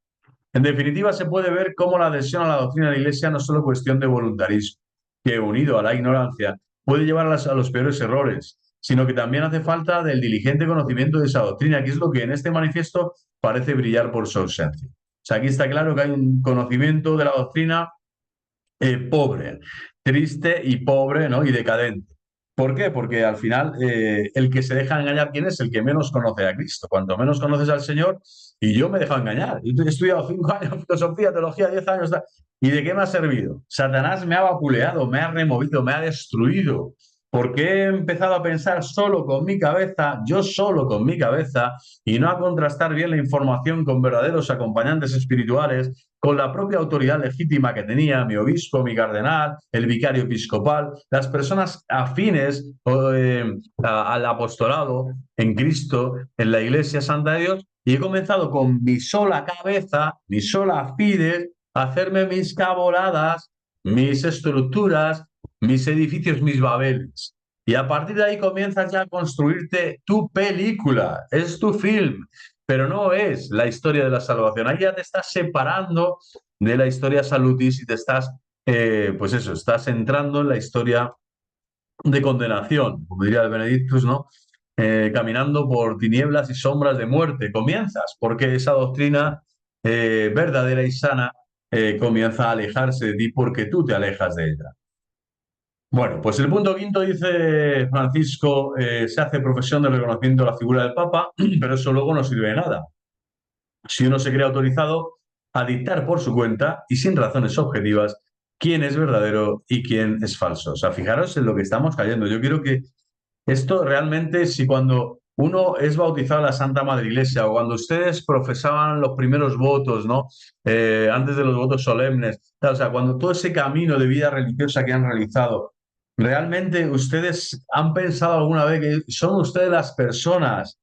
En definitiva, se puede ver cómo la adhesión a la doctrina de la Iglesia no es solo cuestión de voluntarismo, que unido a la ignorancia puede llevar a los peores errores, sino que también hace falta del diligente conocimiento de esa doctrina, que es lo que en este manifiesto parece brillar por su ausencia. O sea, aquí está claro que hay un conocimiento de la doctrina pobre, triste y pobre, ¿no? Y decadente. ¿Por qué? Porque al final el que se deja engañar, ¿quién es? El que menos conoce a Cristo. Cuanto menos conoces al Señor, y yo me he dejado engañar. Yo he estudiado 5 años filosofía, teología, 10 años. ¿Y de qué me ha servido? Satanás me ha vapuleado, me ha removido, me ha destruido. Porque he empezado a pensar solo con mi cabeza, yo solo con mi cabeza, y no a contrastar bien la información con verdaderos acompañantes espirituales, con la propia autoridad legítima que tenía mi obispo, mi cardenal, el vicario episcopal, las personas afines al apostolado en Cristo, en la Iglesia Santa de Dios, y he comenzado con mi sola cabeza, mi sola fides, a hacerme mis caboladas, mis estructuras, mis edificios, mis babeles. Y a partir de ahí comienzas ya a construirte tu película, es tu film, pero no es la historia de la salvación. Ahí ya te estás separando de la historia salutis y te estás, pues eso, estás entrando en la historia de condenación, como diría el Benedictus, ¿no? Caminando por tinieblas y sombras de muerte. Comienzas, porque esa doctrina verdadera y sana comienza a alejarse de ti porque tú te alejas de ella. Bueno, pues el punto quinto dice Francisco, se hace profesión de reconocimiento de la figura del Papa, pero eso luego no sirve de nada si uno se cree autorizado a dictar por su cuenta y sin razones objetivas quién es verdadero y quién es falso. O sea, fijaros en lo que estamos cayendo. Yo quiero que esto realmente, si cuando uno es bautizado en la Santa Madre Iglesia o cuando ustedes profesaban los primeros votos, ¿no? Antes de los votos solemnes, o sea, cuando todo ese camino de vida religiosa que han realizado, ¿realmente ustedes han pensado alguna vez que son ustedes las personas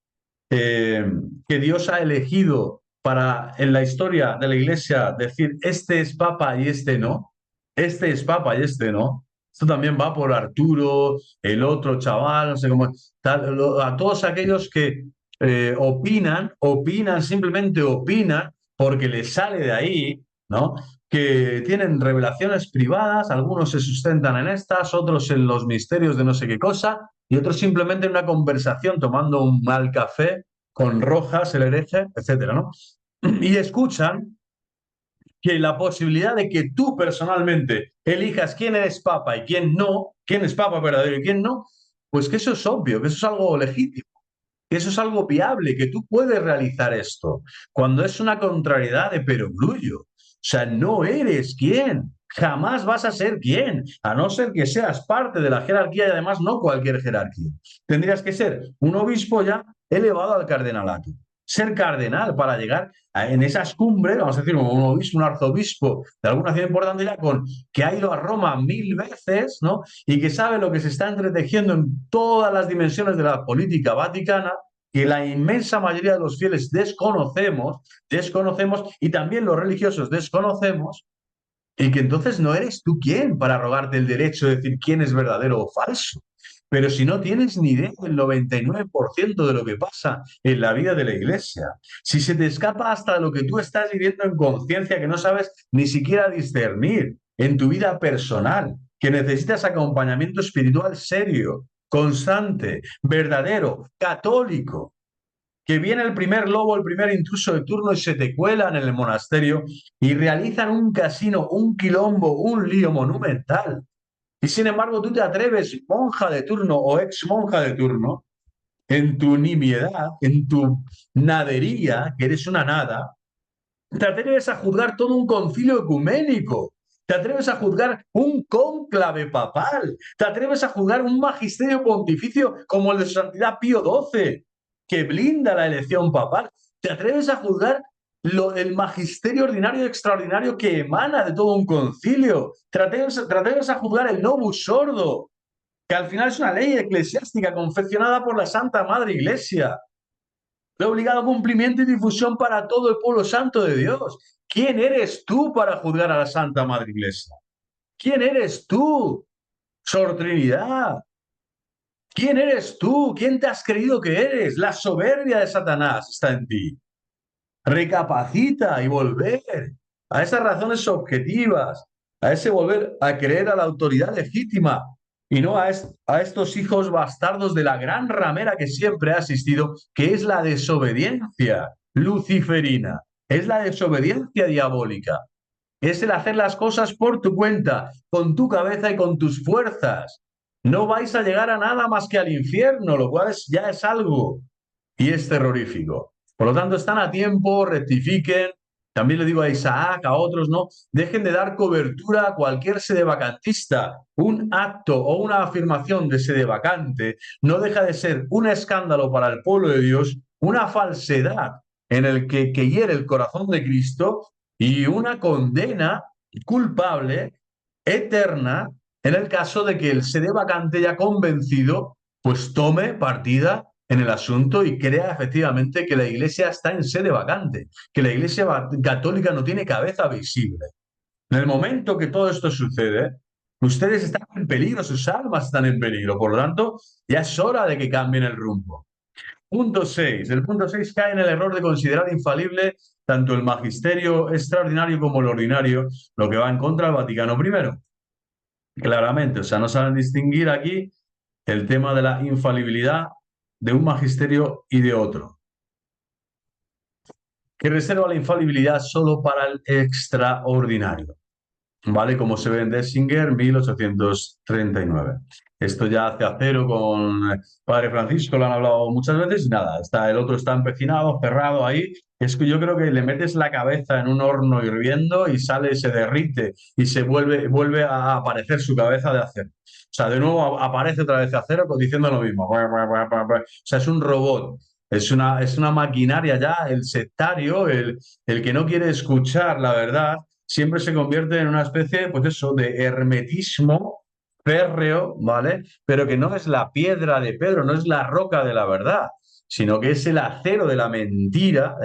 eh, que Dios ha elegido para en la historia de la Iglesia decir este es Papa y este no? Este es Papa y este no. Esto también va por Arturo, el otro chaval, no sé cómo, a todos aquellos que opinan, simplemente opinan, porque les sale de ahí, ¿no? Que tienen revelaciones privadas, algunos se sustentan en estas, otros en los misterios de no sé qué cosa, y otros simplemente en una conversación tomando un mal café con Rojas, el hereje, etcétera, ¿no? Y escuchan que la posibilidad de que tú personalmente elijas quién eres papa y quién no, quién es papa verdadero y quién no, pues que eso es obvio, que eso es algo legítimo, que eso es algo viable, que tú puedes realizar esto, cuando es una contrariedad de perogrullo. O sea, no eres quién, jamás vas a ser quién, a no ser que seas parte de la jerarquía y además no cualquier jerarquía. Tendrías que ser un obispo ya elevado al cardenalato. Ser cardenal para llegar en esas cumbres, vamos a decir, como un obispo, un arzobispo de alguna ciudad importante ya con que ha ido a Roma 1000 veces, ¿no? Y que sabe lo que se está entretejiendo en todas las dimensiones de la política vaticana, que la inmensa mayoría de los fieles desconocemos y también los religiosos desconocemos, y que entonces no eres tú quien para rogarte el derecho de decir quién es verdadero o falso. Pero si no tienes ni idea del 99% de lo que pasa en la vida de la iglesia, si se te escapa hasta lo que tú estás viviendo en conciencia, que no sabes ni siquiera discernir en tu vida personal, que necesitas acompañamiento espiritual serio, constante, verdadero, católico, que viene el primer lobo, el primer intruso de turno y se te cuelan en el monasterio y realizan un casino, un quilombo, un lío monumental. Y sin embargo tú te atreves, monja de turno o ex monja de turno, en tu nimiedad, en tu nadería, que eres una nada, te atreves a juzgar todo un concilio ecuménico, te atreves a juzgar un cónclave papal, te atreves a juzgar un magisterio pontificio como el de su santidad Pío XII, que blinda la elección papal, te atreves a juzgar el magisterio ordinario y extraordinario que emana de todo un concilio, te atreves a juzgar el novus sordo, que al final es una ley eclesiástica confeccionada por la Santa Madre Iglesia, de obligado cumplimiento y difusión para todo el pueblo santo de Dios. ¿Quién eres tú para juzgar a la Santa Madre Iglesia? ¿Quién eres tú? Sor Trinidad. ¿Quién eres tú? ¿Quién te has creído que eres? La soberbia de Satanás está en ti. Recapacita y volver a esas razones objetivas, a ese volver a creer a la autoridad legítima y no a estos hijos bastardos de la gran ramera que siempre ha existido, que es la desobediencia luciferina, es la desobediencia diabólica, es el hacer las cosas por tu cuenta, con tu cabeza y con tus fuerzas. No vais a llegar a nada más que al infierno, lo cual ya es algo y es terrorífico. Por lo tanto, están a tiempo, rectifiquen. También le digo a Isaac, a otros, ¿no? Dejen de dar cobertura a cualquier sedevacantista. Un acto o una afirmación de sedevacante no deja de ser un escándalo para el pueblo de Dios, una falsedad en el que hiere el corazón de Cristo y una condena culpable, eterna, en el caso de que el sedevacante ya convencido, pues tome partida en el asunto y crea efectivamente que la Iglesia está en sede vacante, que la Iglesia católica no tiene cabeza visible. En el momento que todo esto sucede, ustedes están en peligro, sus almas están en peligro, por lo tanto, ya es hora de que cambien el rumbo. Punto 6. El punto 6 cae en el error de considerar infalible tanto el magisterio extraordinario como el ordinario, lo que va en contra del Vaticano I. Claramente, o sea, no saben distinguir aquí el tema de la infalibilidad de un magisterio y de otro, que reserva la infalibilidad solo para el extraordinario, ¿vale? Como se ve en Dessinger, 1839. Esto ya hace acero con Padre Francisco, lo han hablado muchas veces y nada, el otro está empecinado, cerrado ahí. Es que yo creo que le metes la cabeza en un horno hirviendo y sale, se derrite y vuelve a aparecer su cabeza de acero. O sea, de nuevo aparece otra vez de acero diciendo lo mismo. O sea, es un robot. Es una maquinaria ya, el sectario, el que no quiere escuchar la verdad, siempre se convierte en una especie, pues eso, de hermetismo férreo, ¿vale? Pero que no es la piedra de Pedro, no es la roca de la verdad, sino que es el acero de la mentira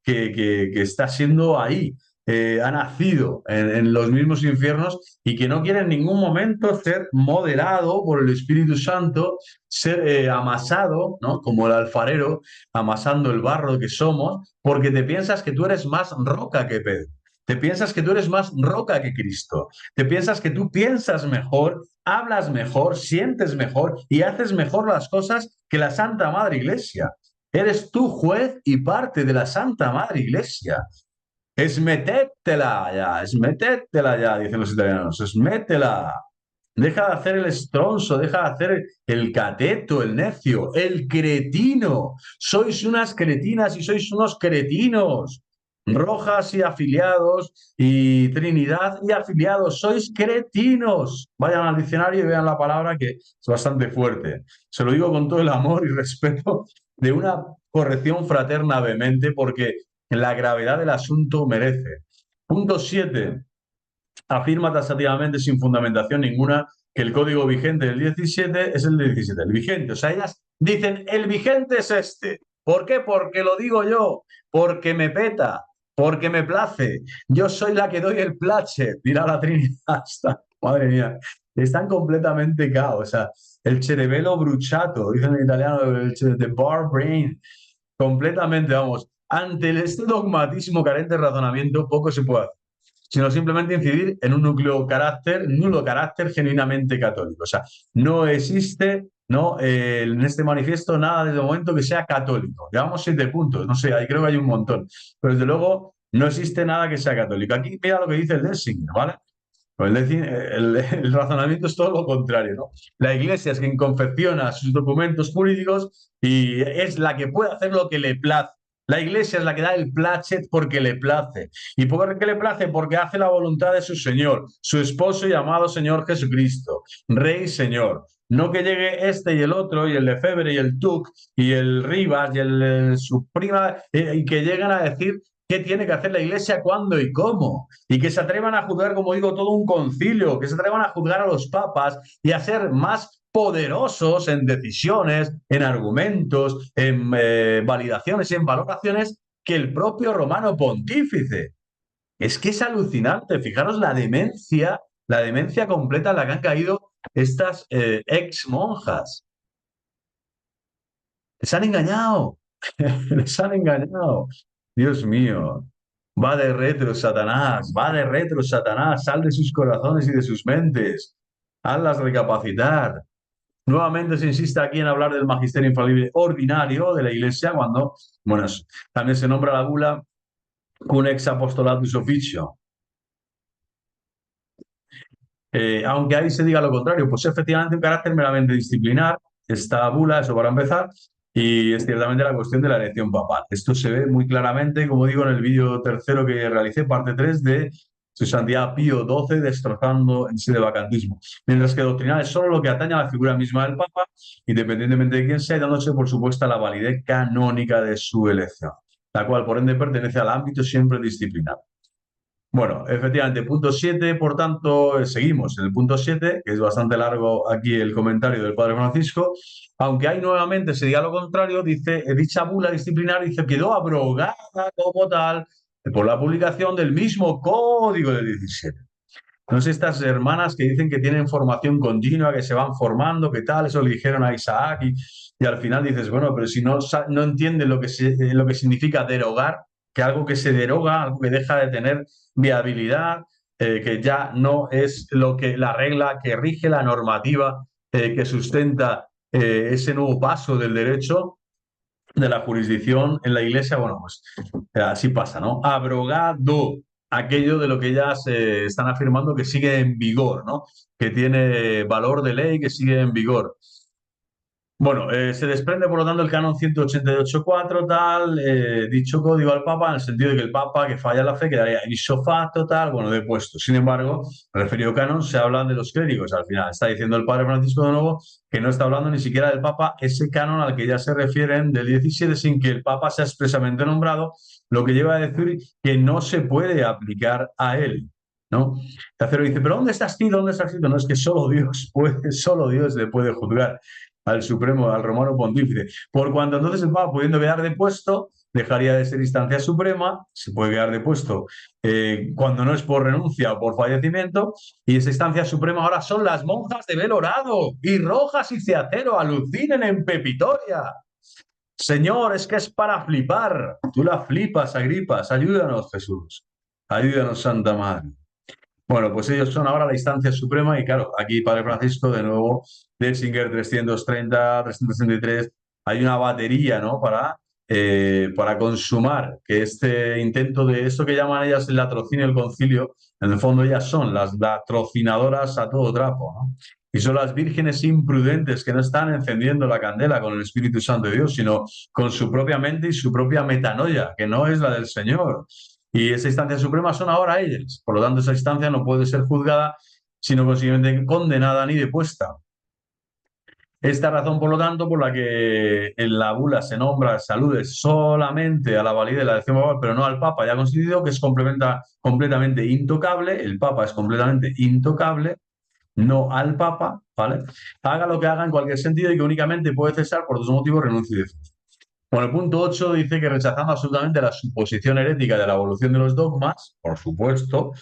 que está siendo ahí. Ha nacido en los mismos infiernos y que no quiere en ningún momento ser moderado por el Espíritu Santo, ser amasado, ¿no? Como el alfarero amasando el barro que somos, porque te piensas que tú eres más roca que Pedro. Te piensas que tú eres más roca que Cristo. Te piensas que tú piensas mejor, hablas mejor, sientes mejor y haces mejor las cosas que la Santa Madre Iglesia. Eres tú juez y parte de la Santa Madre Iglesia. Esmetétela ya, dicen los italianos. Esmétela. Deja de hacer el estronzo, deja de hacer el cateto, el necio, el cretino. Sois unas cretinas y sois unos cretinos. Rojas y afiliados y Trinidad y afiliados, sois cretinos. Vayan al diccionario y vean la palabra que es bastante fuerte. Se lo digo con todo el amor y respeto de una corrección fraterna vehemente porque la gravedad del asunto merece. Punto 7. Afirma taxativamente sin fundamentación ninguna que el código vigente del 17 es el del 17. El vigente, o sea, ellas dicen, el vigente es este. ¿Por qué? Porque lo digo yo, porque me peta, porque me place. Yo soy la que doy el place. Mira la Trinidad. Madre mía, están completamente caos. O sea, el cerebelo bruciato, dicen en italiano, the bar brain. Completamente, vamos. Ante este dogmatismo carente de razonamiento, poco se puede hacer, sino simplemente incidir en un nulo carácter genuinamente católico. O sea, no existe, ¿no? En este manifiesto nada desde el momento que sea católico. Llevamos 7 puntos, no sé, ahí creo que hay un montón. Pero desde luego no existe nada que sea católico. Aquí mira lo que dice el Lessing, ¿vale? Pues el razonamiento es todo lo contrario, ¿no? La Iglesia es quien confecciona sus documentos jurídicos y es la que puede hacer lo que le place. La Iglesia es la que da el placet porque le place. ¿Y por qué le place? Porque hace la voluntad de su Señor, su esposo y amado Señor Jesucristo, Rey y Señor. No que llegue este y el otro, y el Lefebvre y el Tuc, y el Rivas y su prima, y que lleguen a decir qué tiene que hacer la Iglesia, cuándo y cómo. Y que se atrevan a juzgar, como digo, todo un concilio, que se atrevan a juzgar a los papas y a ser más poderosos en decisiones, en argumentos, en validaciones y en valoraciones que el propio romano pontífice. Es que es alucinante, fijaros la demencia la demencia completa en la que han caído estas ex monjas. Les han engañado, les han engañado. Dios mío, va de retro, Satanás, va de retro, Satanás, sal de sus corazones y de sus mentes, hazlas recapacitar. Nuevamente se insiste aquí en hablar del magisterio infalible ordinario de la Iglesia, cuando, bueno, también se nombra la bula cum ex apostolatus officio. Aunque ahí se diga lo contrario, pues efectivamente un carácter meramente disciplinar, esta bula, eso para empezar, y es ciertamente la cuestión de la elección papal. Esto se ve muy claramente, como digo, en el vídeo tercero que realicé, parte 3 de Su Santidad Pío XII, destrozando en sí de vacantismo. Mientras que doctrinal es solo lo que atañe a la figura misma del Papa, independientemente de quién sea, y dándose por supuesta la validez canónica de su elección, la cual por ende pertenece al ámbito siempre disciplinar. Bueno, efectivamente, punto 7, por tanto, seguimos en el punto 7, que es bastante largo aquí el comentario del Padre Francisco, aunque ahí nuevamente se diga lo contrario, dice, dicha bula disciplinar dice, quedó abrogada como tal por la publicación del mismo código del 17. No sé, estas hermanas que dicen que tienen formación continua, que se van formando, que tal, eso le dijeron a Isaac y al final dices, bueno, pero si no, no entienden lo que significa derogar, que algo que se deroga, algo que deja de tener viabilidad, que ya no es lo que la regla que rige la normativa que sustenta ese nuevo paso del derecho de la jurisdicción en la Iglesia, bueno, pues así pasa, ¿no? Abrogado aquello de lo que ya se están afirmando que sigue en vigor, ¿no? Que tiene valor de ley, que sigue en vigor. Bueno, se desprende por lo tanto el canon 188.4, tal, dicho código al Papa, en el sentido de que el Papa que falla la fe quedaría ipso facto, tal, bueno, depuesto. Sin embargo, el referido canon se habla de los clérigos. Al final está diciendo el Padre Francisco de nuevo que no está hablando ni siquiera del Papa, ese canon al que ya se refieren del 17 sin que el Papa sea expresamente nombrado, lo que lleva a decir que no se puede aplicar a él, ¿no? Tercero dice, pero ¿dónde está escrito? ¿Dónde está escrito? No, es que solo Dios puede, solo Dios le puede juzgar al Supremo, al Romano Pontífice. Por cuanto entonces el Papa, pudiendo quedar depuesto, dejaría de ser instancia suprema, se puede quedar depuesto cuando no es por renuncia o por fallecimiento, y esa instancia suprema ahora son las monjas de velo orado y rojas y ciacero, alucinen en Pepitoria. Señor, es que es para flipar. Tú la flipas, Agripas. Ayúdanos, Jesús. Ayúdanos, Santa Madre. Bueno, pues ellos son ahora la instancia suprema y claro, aquí Padre Francisco, de nuevo, Denzinger 330, 333, hay una batería, ¿no? Para consumar que este intento de esto que llaman ellas el latrocinio del concilio, en el fondo ellas son las latrocinadoras a todo trapo, ¿no? Y son las vírgenes imprudentes que no están encendiendo la candela con el Espíritu Santo de Dios, sino con su propia mente y su propia metanoia, que no es la del Señor. Y esa instancia suprema son ahora ellas. Por lo tanto, esa instancia no puede ser juzgada, sino consiguientemente condenada ni depuesta. Esta razón, por lo tanto, por la que en la bula se nombra saludes solamente a la validez de la elección papal, pero no al Papa ya constituido, que es completamente intocable, el Papa es completamente intocable, no al Papa, ¿vale? Haga lo que haga en cualquier sentido y que únicamente puede cesar por dos motivos, renuncio y defensa. Bueno, el punto 8 dice que rechazando absolutamente la suposición herética de la evolución de los dogmas, por supuesto,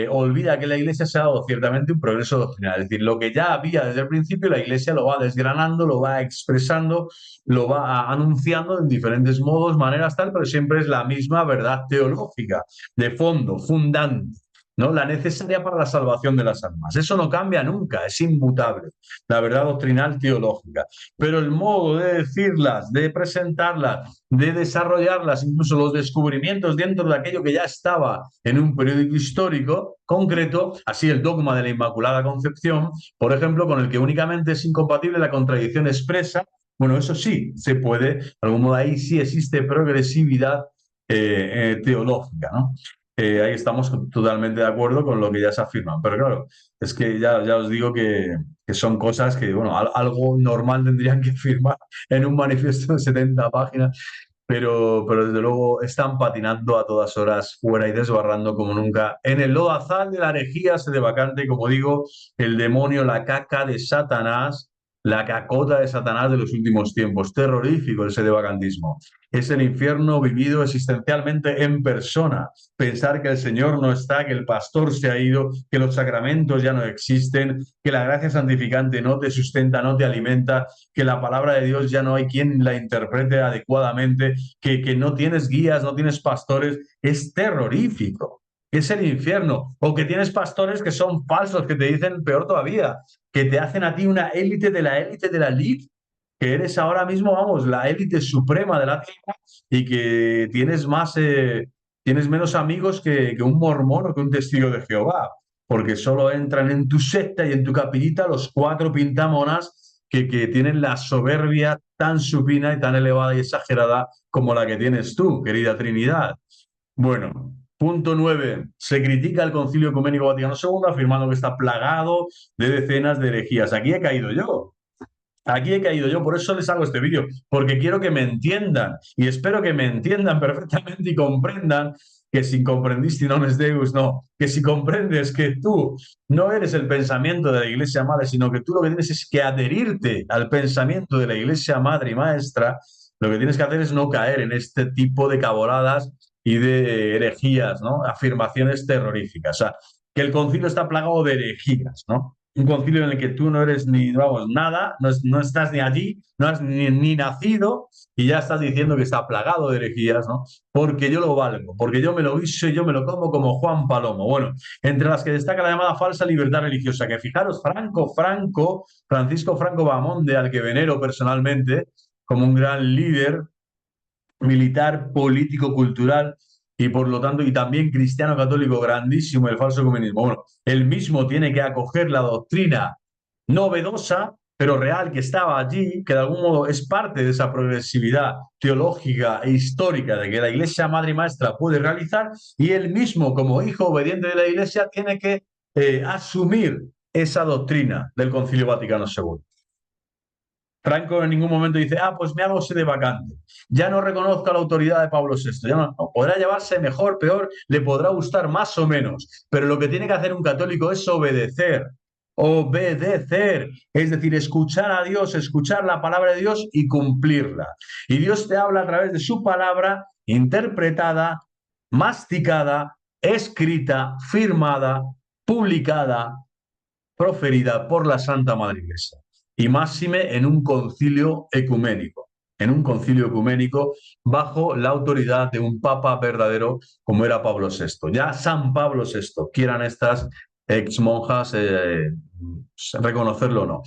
olvida que la Iglesia se ha dado ciertamente un progreso doctrinal. Es decir, lo que ya había desde el principio, la Iglesia lo va desgranando, lo va expresando, lo va anunciando en diferentes modos, maneras tal, pero siempre es la misma verdad teológica, de fondo, fundante, ¿no? La necesaria para la salvación de las almas. Eso no cambia nunca, es inmutable, la verdad doctrinal teológica. Pero el modo de decirlas, de presentarlas, de desarrollarlas, incluso los descubrimientos dentro de aquello que ya estaba en un periódico histórico concreto, así el dogma de la Inmaculada Concepción, por ejemplo, con el que únicamente es incompatible la contradicción expresa. Bueno, eso sí, se puede, de algún modo ahí sí existe progresividad teológica, ¿no? Ahí estamos totalmente de acuerdo con lo que ya se afirma. Pero claro, es que ya os digo que son cosas que, bueno, algo normal tendrían que firmar en un manifiesto de 70 páginas, pero desde luego están patinando a todas horas fuera y desbarrando como nunca. En el lodazal de la herejía se de vacante, como digo, el demonio, la caca de Satanás, la cacota de Satanás de los últimos tiempos. Terrorífico el sedevacantismo. Es el infierno vivido existencialmente en persona. Pensar que el Señor no está, que el pastor se ha ido, que los sacramentos ya no existen, que la gracia santificante no te sustenta, no te alimenta, que la palabra de Dios ya no hay quien la interprete adecuadamente, que no tienes guías, no tienes pastores. Es terrorífico. Es el infierno. O que tienes pastores que son falsos, que te dicen peor todavía, que te hacen a ti una élite de la elite, que eres ahora mismo, vamos, la élite suprema de la tierra y que tienes más, tienes menos amigos que un mormón o que un testigo de Jehová, porque solo entran en tu secta y en tu capillita los cuatro pintamonas que tienen la soberbia tan supina y tan elevada y exagerada como la que tienes tú, querida Trinidad. Bueno, punto 9. Se critica el Concilio Ecuménico Vaticano II afirmando que está plagado de decenas de herejías. Aquí he caído yo. Aquí he caído yo, por eso les hago este vídeo, porque quiero que me entiendan y espero que me entiendan perfectamente y comprendan que si comprendiste non es Deus, no, que si comprendes que tú no eres el pensamiento de la Iglesia Madre, sino que tú lo que tienes es que adherirte al pensamiento de la Iglesia Madre y Maestra, lo que tienes que hacer es no caer en este tipo de caboladas y de herejías, ¿no? Afirmaciones terroríficas. O sea, que el concilio está plagado de herejías, ¿no? Un concilio en el que tú no eres ni, vamos, nada, no estás ni allí, no has ni nacido y ya estás diciendo que está plagado de herejías, ¿no? Porque yo lo valgo, porque yo me lo guiso y yo me lo como como Juan Palomo. Bueno, entre las que destaca la llamada falsa libertad religiosa, que fijaros, Francisco Franco Bamonde, al que venero personalmente como un gran líder militar, político, cultural y por lo tanto, y también cristiano católico grandísimo, el falso comunismo. Bueno, él mismo tiene que acoger la doctrina novedosa, pero real, que estaba allí, que de algún modo es parte de esa progresividad teológica e histórica de que la Iglesia Madre y Maestra puede realizar, y él mismo, como hijo obediente de la Iglesia, tiene que asumir esa doctrina del Concilio Vaticano II. Franco en ningún momento dice, pues me hago sede vacante. Ya no reconozco la autoridad de Pablo VI. Ya no, podrá llevarse mejor, peor, le podrá gustar más o menos. Pero lo que tiene que hacer un católico es obedecer. Obedecer. Es decir, escuchar a Dios, escuchar la palabra de Dios y cumplirla. Y Dios te habla a través de su palabra interpretada, masticada, escrita, firmada, publicada, proferida por la Santa Madre Iglesia y máxime en un concilio ecuménico bajo la autoridad de un papa verdadero como era Pablo VI. Ya San Pablo VI, quieran estas ex monjas reconocerlo o no.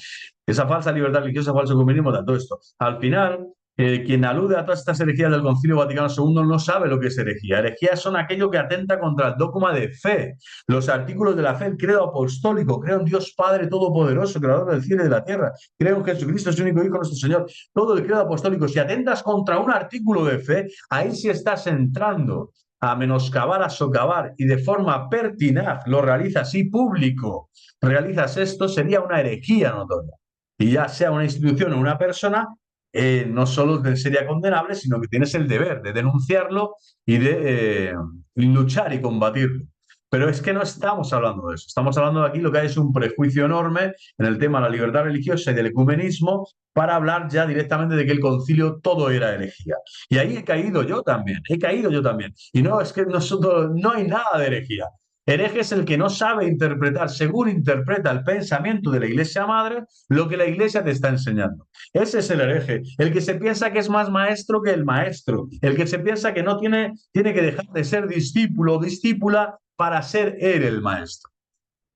Esa falsa libertad religiosa, falso ecumenismo, de todo esto. Al final, quien alude a todas estas herejías del Concilio Vaticano II no sabe lo que es herejía. Herejías son aquello que atenta contra el dogma de fe, los artículos de la fe, el credo apostólico, creo en Dios Padre Todopoderoso, creador del cielo y de la tierra, creo en Jesucristo, su único Hijo, nuestro Señor, todo el credo apostólico. Si atentas contra un artículo de fe, ahí sí estás entrando a menoscabar, a socavar y de forma pertinaz lo realizas y público, realizas esto, sería una herejía notoria. Y ya sea una institución o una persona, no solo sería condenable, sino que tienes el deber de denunciarlo y de luchar y combatirlo. Pero es que no estamos hablando de eso. Estamos hablando de aquí lo que hay es un prejuicio enorme en el tema de la libertad religiosa y del ecumenismo para hablar ya directamente de que el concilio todo era herejía. Y ahí he caído yo también, he caído yo también. Y no, es que nosotros no hay nada de herejía. Hereje es el que no sabe interpretar, según interpreta el pensamiento de la Iglesia Madre, lo que la Iglesia te está enseñando. Ese es el hereje, el que se piensa que es más maestro que el maestro, el que se piensa que no tiene que dejar de ser discípulo o discípula para ser él el maestro.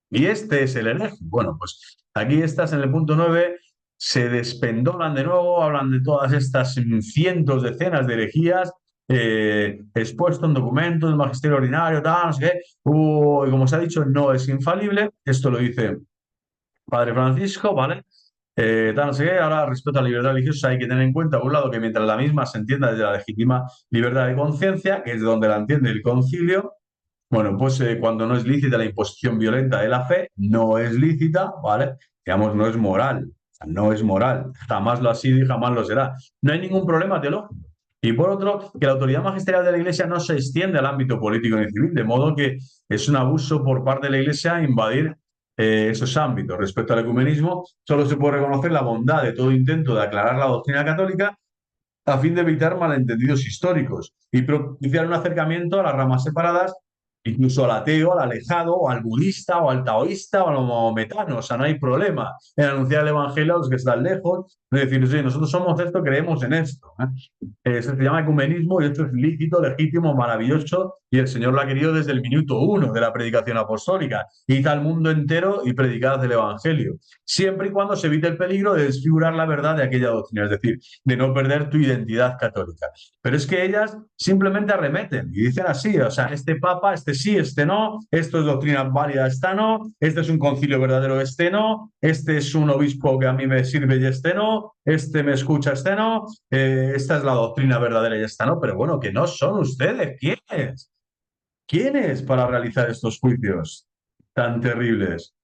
Y este es el hereje. Bueno, pues aquí estás en el punto 9, se despendolan de nuevo, hablan de todas estas cientos, decenas de herejías, expuesto en documentos, el magisterio ordinario, tal, no sé qué. Y como se ha dicho, no es infalible. Esto lo dice Padre Francisco, ¿vale? Tal, no sé qué. Ahora, respecto a la libertad religiosa, hay que tener en cuenta, por un lado, que mientras la misma se entienda desde la legítima libertad de conciencia, que es donde la entiende el concilio, bueno, pues cuando no es lícita la imposición violenta de la fe, no es lícita, ¿vale? Digamos, no es moral, o sea, no es moral, jamás lo ha sido y jamás lo será. No hay ningún problema teológico. Y por otro, que la autoridad magisterial de la Iglesia no se extiende al ámbito político ni civil, de modo que es un abuso por parte de la Iglesia invadir esos ámbitos respecto al ecumenismo, solo se puede reconocer la bondad de todo intento de aclarar la doctrina católica a fin de evitar malentendidos históricos y propiciar un acercamiento a las ramas separadas, incluso al ateo, al alejado, o al budista, o al taoísta, o al maometano. O sea, no hay problema en anunciar el evangelio a los que están lejos, es decir, sí, nosotros somos esto, creemos en esto. Se llama ecumenismo y esto es lícito, legítimo, maravilloso y el Señor lo ha querido desde el minuto uno de la predicación apostólica. Id al mundo entero y predicad el evangelio, siempre y cuando se evite el peligro de desfigurar la verdad de aquella doctrina, es decir, de no perder tu identidad católica. Pero es que ellas simplemente arremeten y dicen así, o sea, este papa, este sí, este no, esto es doctrina válida, esta no, este es un concilio verdadero, este no, este es un obispo que a mí me sirve y este no, este me escucha, este no, esta es la doctrina verdadera y esta no, pero bueno, que no son ustedes, ¿quiénes? ¿Quiénes para realizar estos juicios tan terribles?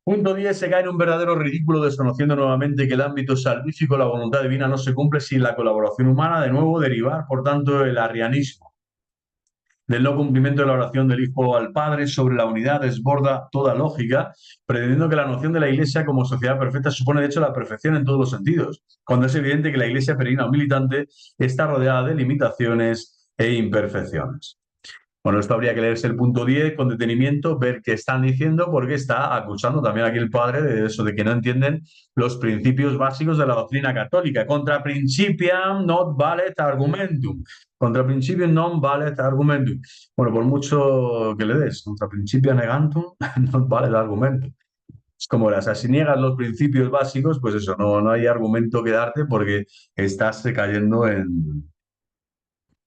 Punto 10. Se cae en un verdadero ridículo desconociendo nuevamente que el ámbito salvífico, la voluntad divina, no se cumple sin la colaboración humana, de nuevo derivar, por tanto, el arrianismo. Del no cumplimiento de la oración del Hijo al Padre sobre la unidad desborda toda lógica, pretendiendo que la noción de la Iglesia como sociedad perfecta supone de hecho la perfección en todos los sentidos, cuando es evidente que la Iglesia peregrina o militante está rodeada de limitaciones e imperfecciones. Bueno, esto habría que leerse el punto 10 con detenimiento, ver qué están diciendo, porque está acusando también aquí el padre de eso, de que no entienden los principios básicos de la doctrina católica. Contra principiam non valet argumentum. Contra principium non valet argumentum. Bueno, por mucho que le des, contra principia negantum non valet argumentum. Es como las, si niegas los principios básicos, pues eso, no hay argumento que darte porque estás cayendo en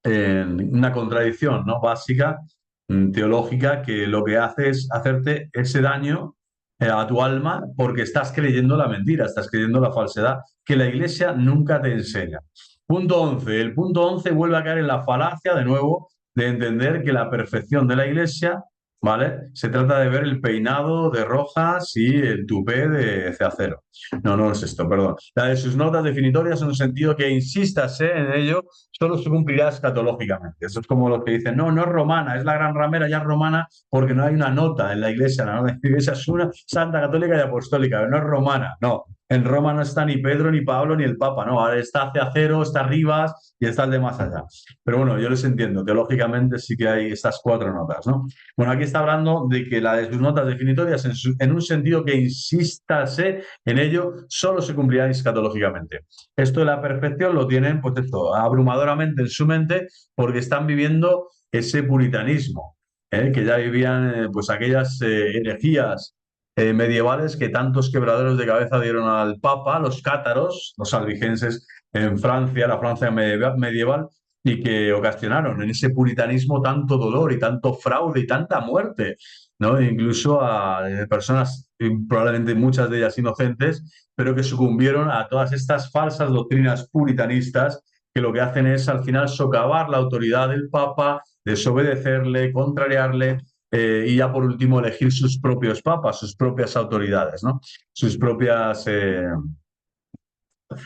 una contradicción, ¿no? Básica, teológica, que lo que hace es hacerte ese daño a tu alma porque estás creyendo la mentira, estás creyendo la falsedad que la Iglesia nunca te enseña. Punto 11. El punto 11 vuelve a caer en la falacia, de nuevo, de entender que la perfección de la Iglesia, ¿vale? Se trata de ver el peinado de Rojas y el tupé de Ceacero. No, no es esto, perdón. La de sus notas definitorias en un sentido que insístase en ello solo se cumplirá escatológicamente. Eso es como los que dicen, no, no es romana, es la gran ramera, ya es romana porque no hay una nota en la iglesia. La nota en la iglesia es una santa católica y apostólica, pero no es romana, no. En Roma no está ni Pedro, ni Pablo, ni el Papa, no. Ahora está Ceacero, está Rivas y está el de más allá. Pero bueno, yo les entiendo, teológicamente sí que hay estas cuatro notas, ¿no? Bueno, aquí está hablando de que la de sus notas definitorias, en un sentido que insístase en ello, solo se cumplirá escatológicamente. Esto de la perfección lo tienen, pues esto, abrumadoramente en su mente porque están viviendo ese puritanismo, que ya vivían pues aquellas herejías medievales que tantos quebraderos de cabeza dieron al Papa, los cátaros, los albigenses en Francia, la Francia medieval, y que ocasionaron en ese puritanismo tanto dolor y tanto fraude y tanta muerte, ¿no? Incluso a personas, probablemente muchas de ellas inocentes, pero que sucumbieron a todas estas falsas doctrinas puritanistas que lo que hacen es al final socavar la autoridad del Papa, desobedecerle, contrariarle y ya por último elegir sus propios papas, sus propias autoridades, ¿no? Sus propias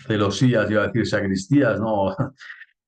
celosías, iba a decir sacristías, ¿no?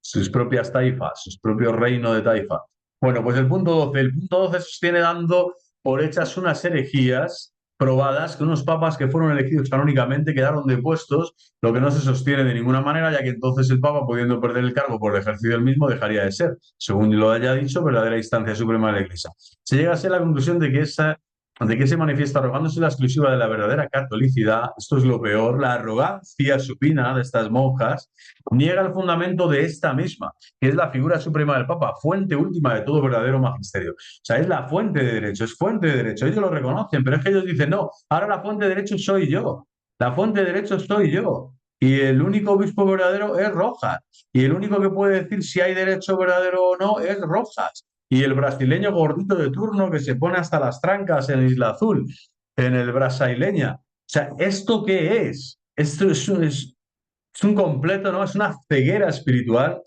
Sus propias taifas, sus propios reinos de taifa. Bueno, pues el punto 12. El punto 12 sostiene dando por hechas unas herejías probadas que unos papas que fueron elegidos canónicamente quedaron depuestos, lo que no se sostiene de ninguna manera, ya que entonces el papa, pudiendo perder el cargo por el ejercicio del mismo, dejaría de ser, según lo haya dicho, verdadera instancia suprema de la Iglesia. Se llega a ser la conclusión de que se manifiesta arrogándose la exclusiva de la verdadera catolicidad. Esto es lo peor, la arrogancia supina de estas monjas niega el fundamento de esta misma, que es la figura suprema del Papa, fuente última de todo verdadero magisterio. O sea, es la fuente de derecho, es fuente de derecho. Ellos lo reconocen, pero es que ellos dicen, no, ahora la fuente de derecho soy yo. La fuente de derecho soy yo. Y el único obispo verdadero es Rojas. Y el único que puede decir si hay derecho verdadero o no es Rojas. Y el brasileño gordito de turno que se pone hasta las trancas en Isla Azul, en el Brasaileña. O sea, ¿esto qué es? Esto es un completo, ¿no? Es una ceguera espiritual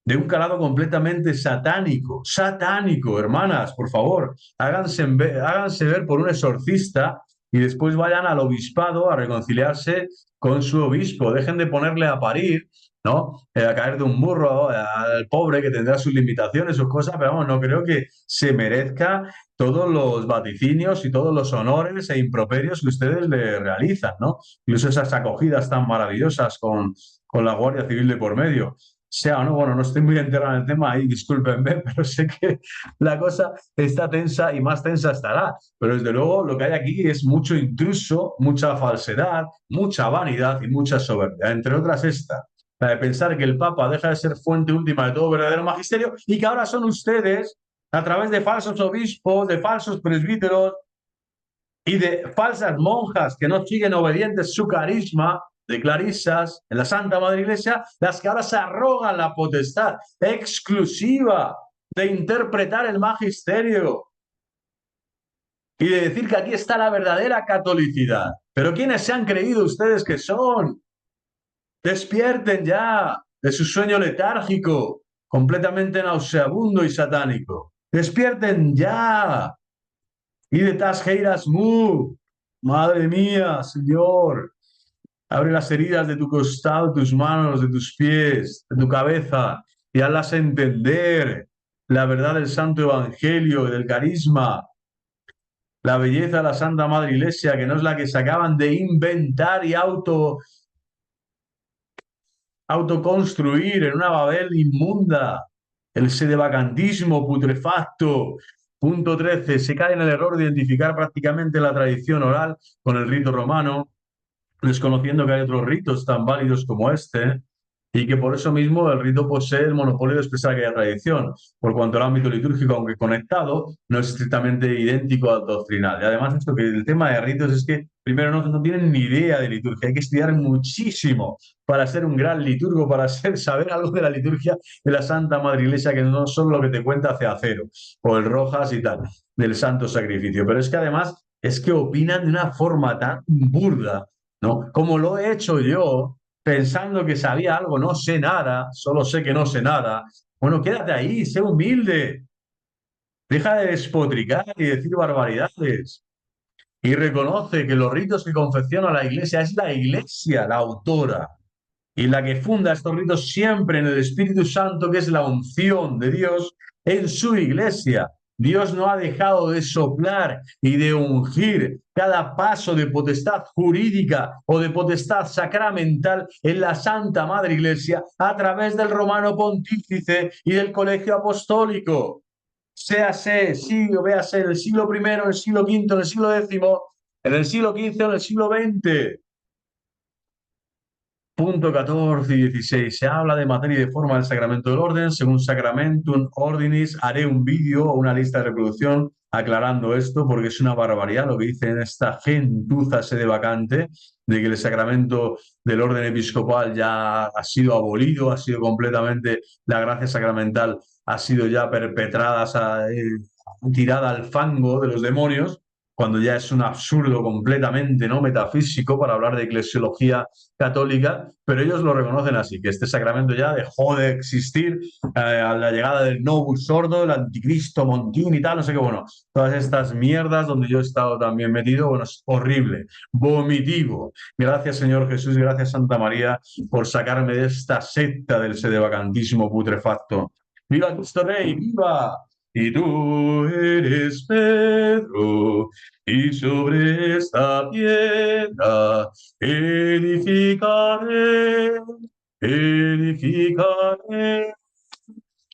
de un calado completamente satánico. Satánico, hermanas, por favor. Háganse ver por un exorcista y después vayan al obispado a reconciliarse con su obispo. Dejen de ponerle a parir ¿no? A caer de un burro, al pobre que tendrá sus limitaciones, sus cosas, pero vamos, no creo que se merezca todos los vaticinios y todos los honores e improperios que ustedes le realizan, ¿no? Incluso esas acogidas tan maravillosas con la Guardia Civil de por medio. Sea o no, bueno, no estoy muy enterado en el tema ahí, discúlpenme, pero sé que la cosa está tensa y más tensa estará. Pero desde luego lo que hay aquí es mucho intruso, mucha falsedad, mucha vanidad y mucha soberbia. Entre otras esta, la de pensar que el Papa deja de ser fuente última de todo verdadero magisterio y que ahora son ustedes, a través de falsos obispos, de falsos presbíteros y de falsas monjas que no siguen obedientes su carisma, de clarisas en la Santa Madre Iglesia, las que ahora se arrogan la potestad exclusiva de interpretar el magisterio y de decir que aquí está la verdadera catolicidad. Pero ¿quiénes se han creído ustedes que son? Despierten ya de su sueño letárgico, completamente nauseabundo y satánico. Despierten ya. Y de Tasgeiras Mu. Madre mía, Señor. Abre las heridas de tu costado, tus manos, de tus pies, de tu cabeza y hazlas entender la verdad del Santo Evangelio y del carisma, la belleza de la Santa Madre Iglesia, que no es la que se acaban de inventar y autoconstruir en una Babel inmunda, el sedevacantismo putrefacto. Punto 13. Se cae en el error de identificar prácticamente la tradición oral con el rito romano, desconociendo que hay otros ritos tan válidos como este, y que por eso mismo el rito posee el monopolio de expresar aquella tradición, por cuanto el ámbito litúrgico, aunque conectado, no es estrictamente idéntico al doctrinal. Y además, esto que el tema de ritos es que, primero, no tienen ni idea de liturgia, hay que estudiar muchísimo para ser un gran liturgo, para saber algo de la liturgia de la Santa Madre Iglesia, que no solo lo que te cuenta Ceacero o el Rojas y tal, del Santo Sacrificio. Pero es que además es que opinan de una forma tan burda, ¿no? Como lo he hecho yo, pensando que sabía algo, no sé nada, solo sé que no sé nada. Bueno, quédate ahí, sé humilde, deja de despotricar y decir barbaridades. Y reconoce que los ritos que confecciona la Iglesia es la Iglesia la autora y la que funda estos ritos siempre en el Espíritu Santo, que es la unción de Dios en su iglesia. Dios no ha dejado de soplar y de ungir cada paso de potestad jurídica o de potestad sacramental en la Santa Madre Iglesia a través del Romano Pontífice y del Colegio Apostólico. Séase, sí, o véase en el siglo I, en el siglo V, en el siglo X, en el siglo XV o en el siglo XX. Punto 14 y 16. Se habla de materia y de forma del sacramento del orden. Según Sacramentum Ordinis, haré un vídeo o una lista de reproducción aclarando esto, porque es una barbaridad lo que dicen esta gentuza sedevacante de que el sacramento del orden episcopal ya ha sido abolido, ha sido completamente, la gracia sacramental ha sido ya perpetrada, tirada al fango de los demonios, cuando ya es un absurdo completamente no metafísico para hablar de eclesiología católica, pero ellos lo reconocen así, que este sacramento ya dejó de existir a la llegada del Novus Ordo, el anticristo, Montín y tal, no sé qué, bueno, todas estas mierdas donde yo he estado también metido, bueno, es horrible, vomitivo. Gracias, Señor Jesús, gracias, Santa María, por sacarme de esta secta del sedevacantismo putrefacto. ¡Viva Cristo Rey! ¡Viva! Y tú eres Pedro, y sobre esta piedra edificaré, edificaré,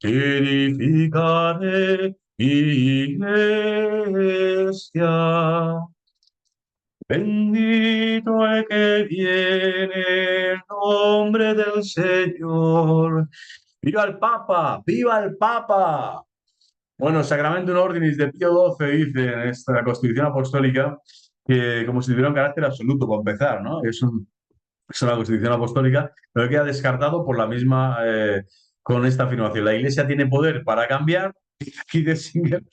edificaré mi iglesia. Bendito el que viene en nombre del Señor. ¡Viva el Papa! ¡Viva el Papa! Bueno, Sacramentum Ordinis de Pío XII dice en esta Constitución Apostólica que como si tuviera un carácter absoluto, para empezar, ¿no? Es una Constitución Apostólica, pero queda descartado por la misma, con esta afirmación. La Iglesia tiene poder para cambiar, aquí de Singer,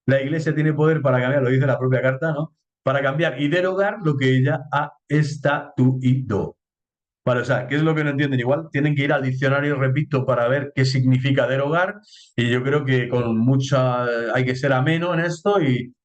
la Iglesia tiene poder para cambiar, lo dice la propia carta, ¿no? Para cambiar y derogar lo que ella ha estatuido. Vale, o sea, ¿qué es lo que no entienden? Igual tienen que ir al diccionario, repito, para ver qué significa derogar. Y yo creo que con mucha hay que ser ameno en esto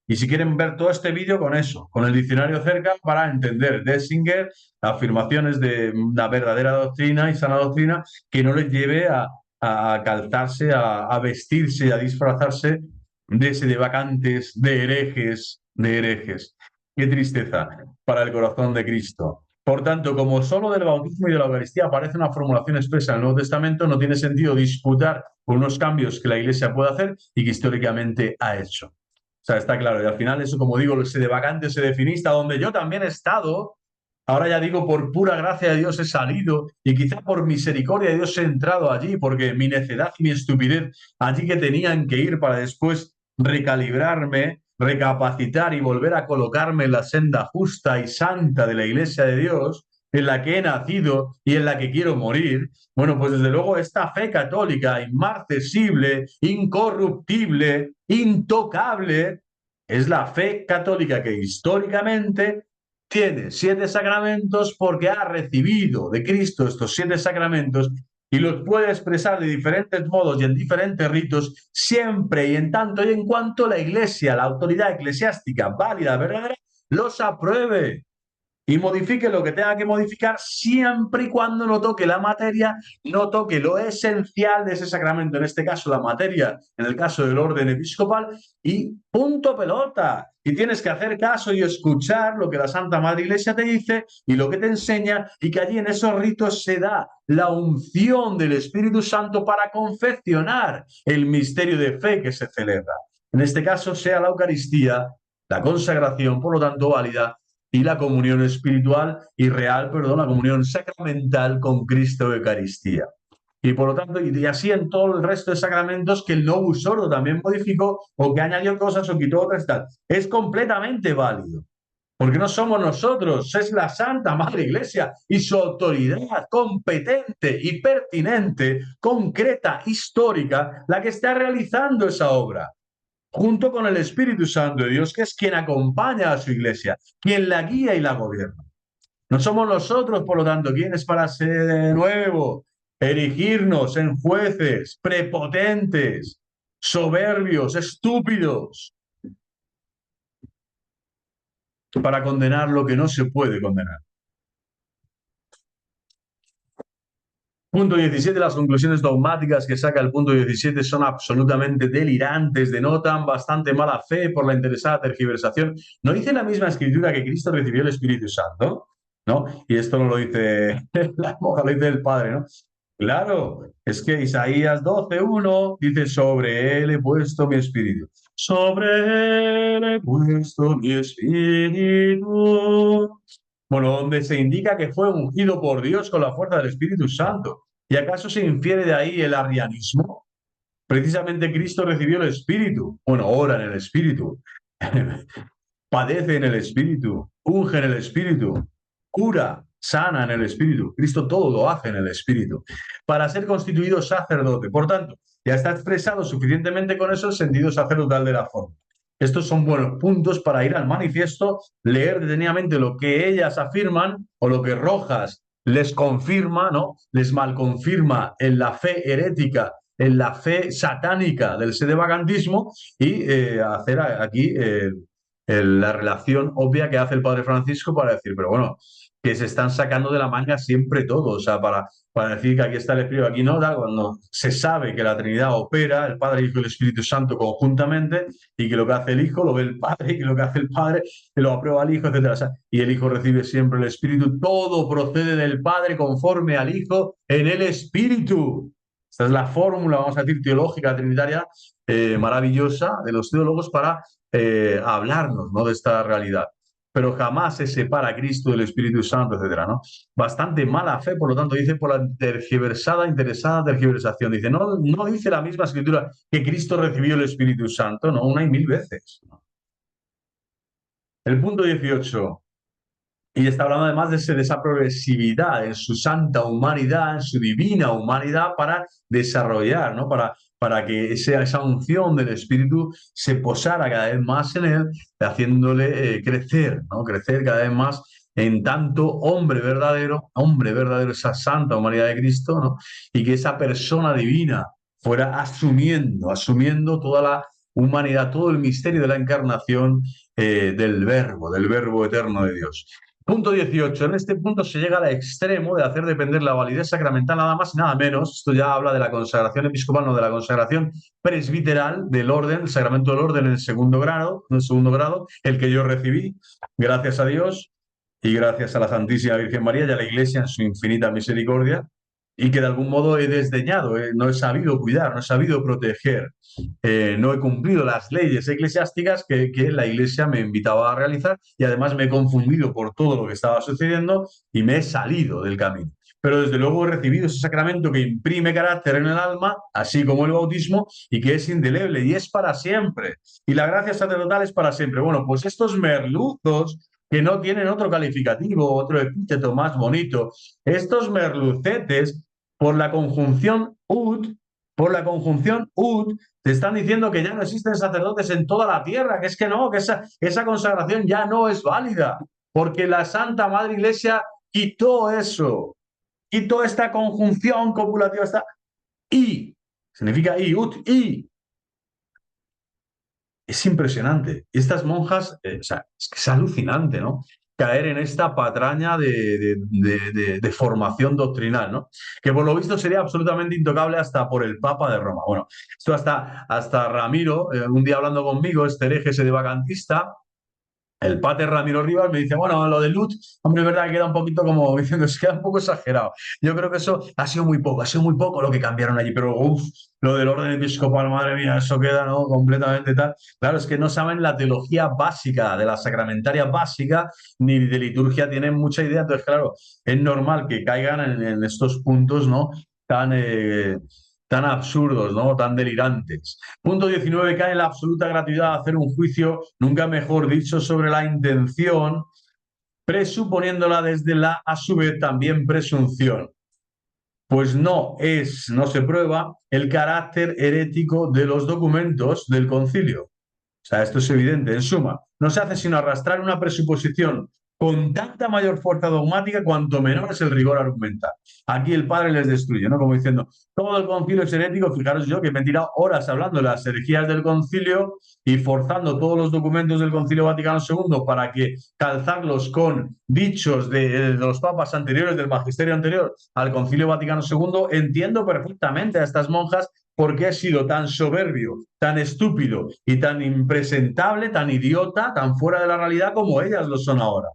Y si quieren ver todo este vídeo con eso, con el diccionario cerca para entender Dessinger, afirmaciones de una verdadera doctrina y sana doctrina que no les lleve a calzarse, a vestirse, a disfrazarse de vacantes, de herejes, de herejes. Qué tristeza para el corazón de Cristo. Por tanto, como solo del bautismo y de la Eucaristía aparece una formulación expresa en el Nuevo Testamento, no tiene sentido disputar por unos cambios que la Iglesia puede hacer y que históricamente ha hecho. O sea, está claro. Y al final eso, como digo, ese de vacante, ese definista, donde yo también he estado, ahora ya digo, por pura gracia de Dios he salido y quizá por misericordia de Dios he entrado allí, porque mi necedad y mi estupidez, allí que tenían que ir para después recalibrarme, recapacitar y volver a colocarme en la senda justa y santa de la Iglesia de Dios, en la que he nacido y en la que quiero morir, bueno, pues desde luego esta fe católica inmarcesible, incorruptible, intocable, es la fe católica que históricamente tiene 7 sacramentos porque ha recibido de Cristo estos 7 sacramentos y los puede expresar de diferentes modos y en diferentes ritos, siempre y en tanto y en cuanto la Iglesia, la autoridad eclesiástica válida, verdadera, los apruebe y modifique lo que tenga que modificar siempre y cuando no toque la materia, no toque lo esencial de ese sacramento, en este caso la materia, en el caso del orden episcopal, y punto pelota. Y tienes que hacer caso y escuchar lo que la Santa Madre Iglesia te dice y lo que te enseña, y que allí en esos ritos se da la unción del Espíritu Santo para confeccionar el misterio de fe que se celebra. En este caso sea la Eucaristía, la consagración, por lo tanto válida, y la comunión espiritual y real, perdón, la comunión sacramental con Cristo Eucaristía. Y por lo tanto, y así en todo el resto de sacramentos que el Novus Ordo también modificó o que añadió cosas o quitó otras tal. Es completamente válido. Porque no somos nosotros, es la Santa Madre Iglesia y su autoridad competente y pertinente, concreta, histórica, la que está realizando esa obra junto con el Espíritu Santo de Dios, que es quien acompaña a su iglesia, quien la guía y la gobierna. No somos nosotros, por lo tanto, quienes para ser de nuevo, erigirnos en jueces prepotentes, soberbios, estúpidos, para condenar lo que no se puede condenar. Punto 17, las conclusiones dogmáticas que saca el punto 17 son absolutamente delirantes, denotan bastante mala fe por la interesada tergiversación. ¿No dice la misma escritura que Cristo recibió el Espíritu Santo? ¿No? Y esto no lo dice la monja, lo dice el Padre, ¿no? Claro, es que Isaías 12:1 dice, sobre él he puesto mi espíritu. Sobre él he puesto mi espíritu. Bueno, donde se indica que fue ungido por Dios con la fuerza del Espíritu Santo. ¿Y acaso se infiere de ahí el arrianismo? Precisamente Cristo recibió el Espíritu. Bueno, ora en el Espíritu. Padece en el Espíritu. Unge en el Espíritu. Cura, sana en el Espíritu. Cristo todo lo hace en el Espíritu. Para ser constituido sacerdote. Por tanto, ya está expresado suficientemente con eso el sentido sacerdotal de la forma. Estos son buenos puntos para ir al manifiesto, leer detenidamente lo que ellas afirman o lo que Rojas les confirma, ¿no? Les malconfirma en la fe herética, en la fe satánica del sedevacantismo y hacer aquí la relación obvia que hace el Padre Francisco para decir, pero bueno, que se están sacando de la manga siempre todo, o sea, para decir que aquí está el Espíritu, aquí no, da, cuando se sabe que la Trinidad opera, el Padre, el Hijo y el Espíritu Santo conjuntamente, y que lo que hace el Hijo lo ve el Padre, y que lo que hace el Padre lo aprueba el Hijo, etcétera. O sea, y el Hijo recibe siempre el Espíritu, todo procede del Padre conforme al Hijo en el Espíritu. Esta es la fórmula, vamos a decir, teológica, trinitaria, maravillosa de los teólogos para hablarnos, ¿no?, de esta realidad. Pero jamás se separa a Cristo del Espíritu Santo, etcétera, ¿no? Bastante mala fe, por lo tanto, dice por la tergiversada, interesada tergiversación. Dice, no, no dice la misma escritura que Cristo recibió el Espíritu Santo, no, una y mil veces. El punto 18. Y está hablando además de esa progresividad en su santa humanidad, en su divina humanidad, para desarrollar, ¿no? Para que esa unción del Espíritu se posara cada vez más en él, haciéndole crecer, ¿no? Crecer cada vez más en tanto hombre verdadero, esa santa humanidad de Cristo, ¿no? Y que esa persona divina fuera asumiendo toda humanidad, todo el misterio de la encarnación del Verbo eterno de Dios. Punto 18. En este punto se llega al extremo de hacer depender la validez sacramental nada más y nada menos. Esto ya habla de la consagración episcopal, no de la consagración presbiteral del orden, el sacramento del orden en el segundo grado, el que yo recibí, gracias a Dios y gracias a la Santísima Virgen María y a la Iglesia en su infinita misericordia, y que de algún modo he desdeñado, no he sabido cuidar, no he sabido proteger, no he cumplido las leyes eclesiásticas que la Iglesia me invitaba a realizar, y además me he confundido por todo lo que estaba sucediendo y me he salido del camino. Pero desde luego he recibido ese sacramento que imprime carácter en el alma, así como el bautismo, y que es indeleble y es para siempre. Y la gracia sacerdotal es para siempre. Bueno, pues estos merluzos que no tienen otro calificativo, otro epíteto más bonito, estos merlucetes, por la conjunción ut, te están diciendo que ya no existen sacerdotes en toda la tierra, que es que no, que esa consagración ya no es válida, porque la Santa Madre Iglesia quitó eso, quitó esta conjunción copulativa, esta y, significa y, ut, y. Es impresionante. Estas monjas, o sea, es que es alucinante, ¿no? Caer en esta patraña de formación doctrinal, ¿no? Que por lo visto sería absolutamente intocable hasta por el Papa de Roma. Bueno, esto hasta Ramiro, un día hablando conmigo, este hereje ese de vacantista, el pater Ramiro Rivas me dice, bueno, lo de Lut, hombre, es verdad que queda un poquito como diciendo, se queda un poco exagerado. Yo creo que eso ha sido muy poco lo que cambiaron allí, pero uff, lo del orden episcopal, madre mía, eso queda, ¿no? Completamente tal. Claro, es que no saben la teología básica, de la sacramentaria básica, ni de liturgia tienen mucha idea. Entonces, claro, es normal que caigan en estos puntos, ¿no? Tan absurdos, ¿no? Tan delirantes. Punto 19. Cae en la absoluta gratuidad de hacer un juicio, nunca mejor dicho, sobre la intención, presuponiéndola desde la, a su vez, también presunción. Pues no se prueba el carácter herético de los documentos del concilio. O sea, esto es evidente. En suma, no se hace sino arrastrar una presuposición con tanta mayor fuerza dogmática cuanto menor es el rigor argumental. Aquí el padre les destruye, ¿no? Como diciendo, todo el concilio es herético. Fijaros yo que me he tirado horas hablando de las herejías del concilio y forzando todos los documentos del concilio Vaticano II para que calzarlos con dichos de los papas anteriores, del magisterio anterior al concilio Vaticano II. Entiendo perfectamente a estas monjas porque he sido tan soberbio, tan estúpido y tan impresentable, tan idiota, tan fuera de la realidad como ellas lo son ahora.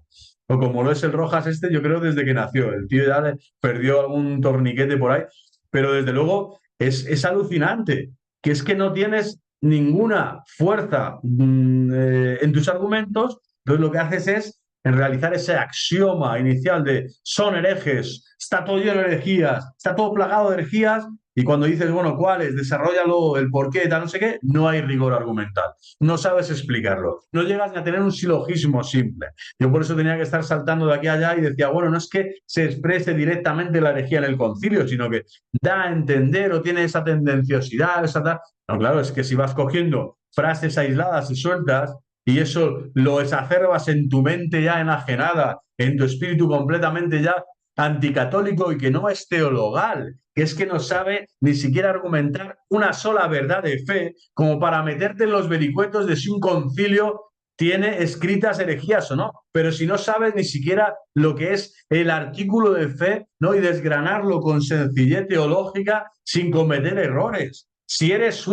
O como lo es el Rojas este, yo creo desde que nació. El tío ya perdió algún torniquete por ahí, pero desde luego es alucinante, que es que no tienes ninguna fuerza en tus argumentos, entonces lo que haces es en realizar ese axioma inicial de son herejes, está todo lleno de herejías, está todo plagado de herejías, y cuando dices, bueno, ¿cuáles? Desarrollalo, el por qué, tal, no sé qué, no hay rigor argumental. No sabes explicarlo. No llegas ni a tener un silogismo simple. Yo por eso tenía que estar saltando de aquí a allá y decía, bueno, no es que se exprese directamente la herejía en el concilio, sino que da a entender o tiene esa tendenciosidad, esa tal. No, claro, es que si vas cogiendo frases aisladas y sueltas y eso lo exacerbas en tu mente ya enajenada, en tu espíritu completamente ya anticatólico y que no es teologal, que es que no sabe ni siquiera argumentar una sola verdad de fe como para meterte en los vericuetos de si un concilio tiene escritas herejías o no, pero si no sabes ni siquiera lo que es el artículo de fe, ¿no? Y desgranarlo con sencillez teológica sin cometer errores. Si eres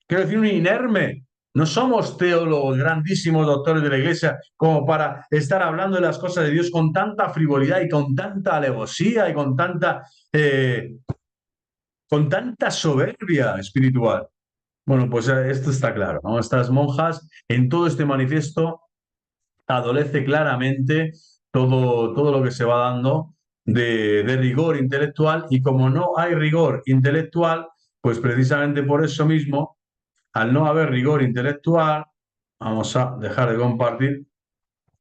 quiero decir, un inerme. No somos teólogos, grandísimos doctores de la Iglesia, como para estar hablando de las cosas de Dios con tanta frivolidad y con tanta alevosía y con tanta soberbia espiritual. Bueno, pues esto está claro, ¿no? Estas monjas, en todo este manifiesto, adolece claramente todo lo que se va dando de rigor intelectual, y como no hay rigor intelectual, pues precisamente por eso mismo al no haber rigor intelectual, vamos a dejar de compartir,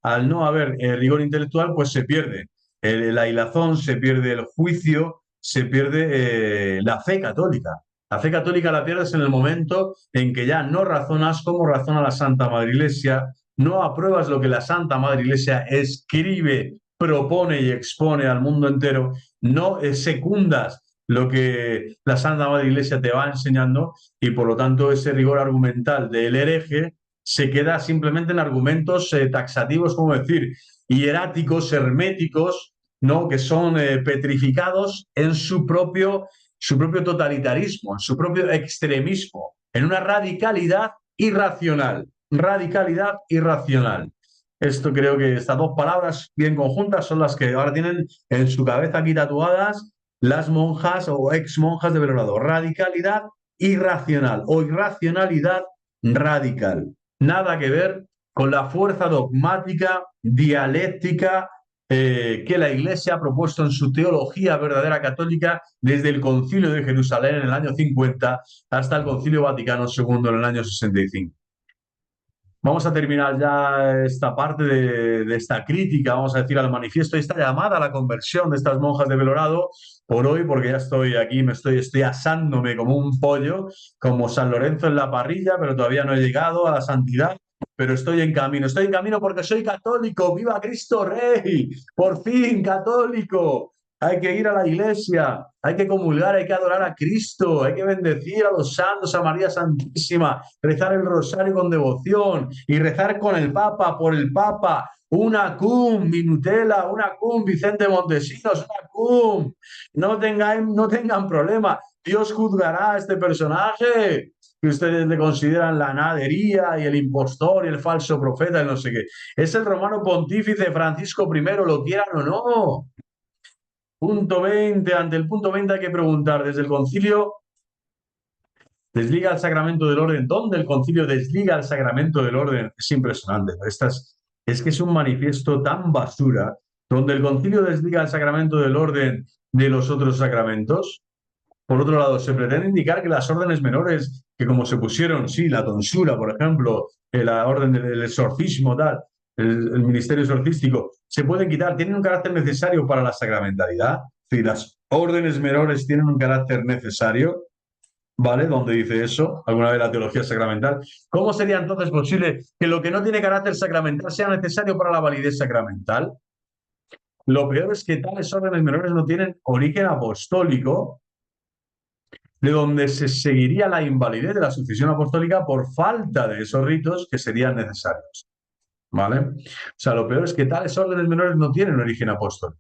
al no haber rigor intelectual, pues se pierde la hilazón, se pierde el juicio, se pierde la fe católica. La fe católica la pierdes en el momento en que ya no razonas como razona la Santa Madre Iglesia, no apruebas lo que la Santa Madre Iglesia escribe, propone y expone al mundo entero, no secundas lo que la Santa Madre Iglesia te va enseñando y por lo tanto ese rigor argumental del hereje se queda simplemente en argumentos taxativos, como decir, hieráticos, herméticos, ¿no? Que son petrificados en su propio totalitarismo, en su propio extremismo, en una radicalidad irracional. Radicalidad irracional. Esto creo que estas dos palabras bien conjuntas son las que ahora tienen en su cabeza aquí tatuadas las monjas o ex monjas de Belorado. Radicalidad irracional o irracionalidad radical. Nada que ver con la fuerza dogmática, dialéctica, que la Iglesia ha propuesto en su teología verdadera católica desde el Concilio de Jerusalén en el año 50 hasta el Concilio Vaticano II en el año 65. Vamos a terminar ya esta parte de esta crítica, vamos a decir, al manifiesto, esta llamada a la conversión de estas monjas de Belorado por hoy, porque ya estoy aquí, estoy asándome como un pollo, como San Lorenzo en la parrilla, pero todavía no he llegado a la santidad, pero estoy en camino porque soy católico, ¡viva Cristo Rey! ¡Por fin, católico! Hay que ir a la iglesia, hay que comulgar, hay que adorar a Cristo, hay que bendecir a los santos, a María Santísima, rezar el rosario con devoción y rezar con el Papa, por el Papa. Una cum, Minutela, una cum, Vicente Montesinos, una cum. No tengan problema. Dios juzgará a este personaje que ustedes le consideran la nadería y el impostor y el falso profeta y no sé qué. Es el romano pontífice Francisco I, lo quieran o no. Punto 20. Ante el punto 20 hay que preguntar, desde el concilio desliga el sacramento del orden. ¿Dónde el concilio desliga el sacramento del orden? Es impresionante. Es que es un manifiesto tan basura, donde el concilio desliga el sacramento del orden de los otros sacramentos. Por otro lado, se pretende indicar que las órdenes menores, que como se pusieron, sí, la tonsura, por ejemplo, la orden del exorcismo, tal, el ministerio exorcístico, se pueden quitar, tienen un carácter necesario para la sacramentalidad. Sí, las órdenes menores tienen un carácter necesario, ¿vale? ¿Dónde dice eso? ¿Alguna vez la teología sacramental? ¿Cómo sería entonces posible que lo que no tiene carácter sacramental sea necesario para la validez sacramental? Lo peor es que tales órdenes menores no tienen origen apostólico, de donde se seguiría la invalidez de la sucesión apostólica por falta de esos ritos que serían necesarios, ¿vale? O sea, lo peor es que tales órdenes menores no tienen origen apostólico,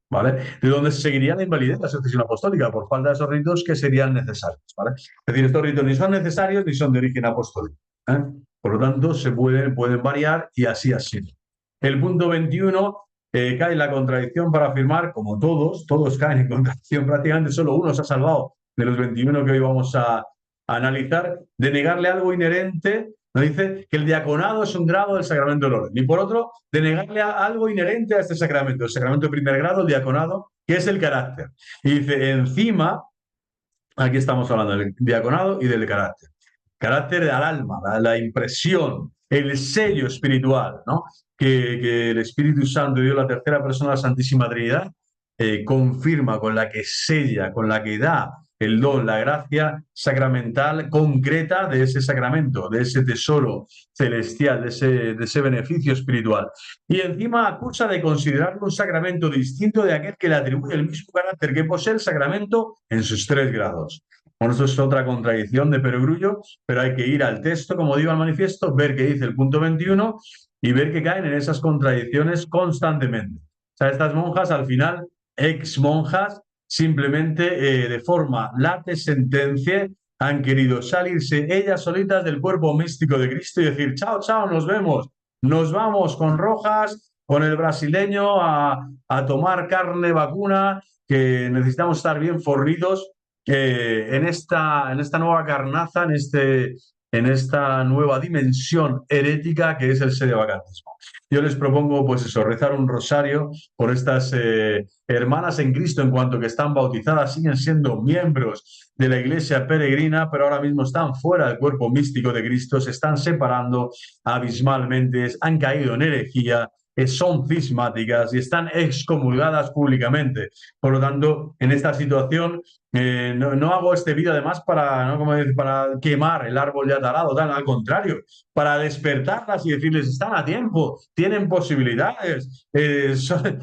¿vale? De donde se seguiría la invalidez de la sucesión apostólica por falta de esos ritos que serían necesarios, ¿vale? Es decir, estos ritos ni son necesarios ni son de origen apostólico, ¿eh? Por lo tanto, pueden variar y así ha sido. El punto 21 cae en la contradicción para afirmar, como todos caen en contradicción, prácticamente solo uno se ha salvado de los 21 que hoy vamos a analizar, de negarle algo inherente. Nos dice que el diaconado es un grado del sacramento del orden. Y por otro, de negarle algo inherente a este sacramento, el sacramento de primer grado, el diaconado, que es el carácter. Y dice, encima, aquí estamos hablando del diaconado y del carácter. Carácter al alma, la impresión, el sello espiritual, ¿no? Que el Espíritu Santo, Dios, la tercera persona de la Santísima Trinidad, confirma, con la que sella, con la que da el don, la gracia sacramental concreta de ese sacramento, de ese tesoro celestial, de ese beneficio espiritual. Y encima acusa de considerarlo un sacramento distinto de aquel que le atribuye el mismo carácter que posee el sacramento en sus 3 grados. Bueno, esto es otra contradicción de perogrullo, pero hay que ir al texto, como digo al manifiesto, ver qué dice el punto 21 y ver que caen en esas contradicciones constantemente. O sea, estas monjas al final, ex monjas, simplemente de forma late sentencia, han querido salirse ellas solitas del cuerpo místico de Cristo y decir, chao, chao, nos vemos, nos vamos con Rojas, con el brasileño a tomar carne vacuna, que necesitamos estar bien forridos en esta nueva carnaza, en esta nueva dimensión herética que es el sedevacantismo. Yo les propongo, pues eso, rezar un rosario por estas hermanas en Cristo, en cuanto que están bautizadas, siguen siendo miembros de la iglesia peregrina, pero ahora mismo están fuera del cuerpo místico de Cristo, se están separando abismalmente, han caído en herejía, son cismáticas y están excomulgadas públicamente. Por lo tanto, en esta situación no hago este vídeo además para, ¿no? Como decir, para quemar el árbol ya talado, tal, al contrario, para despertarlas y decirles, están a tiempo, tienen posibilidades,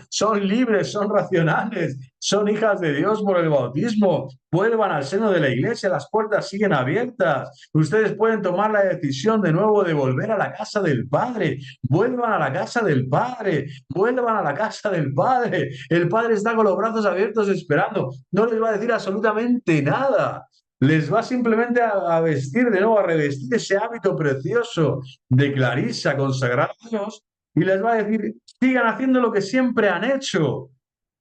son libres, son racionales, son hijas de Dios por el bautismo. Vuelvan al seno de la iglesia, las puertas siguen abiertas. Ustedes pueden tomar la decisión de nuevo de volver a la casa del Padre. Vuelvan a la casa del Padre, vuelvan a la casa del Padre. El Padre está con los brazos abiertos esperando. No les va a decir absolutamente nada. Les va simplemente a vestir de nuevo, a revestir ese hábito precioso de Clarisa consagrada a Dios y les va a decir, sigan haciendo lo que siempre han hecho.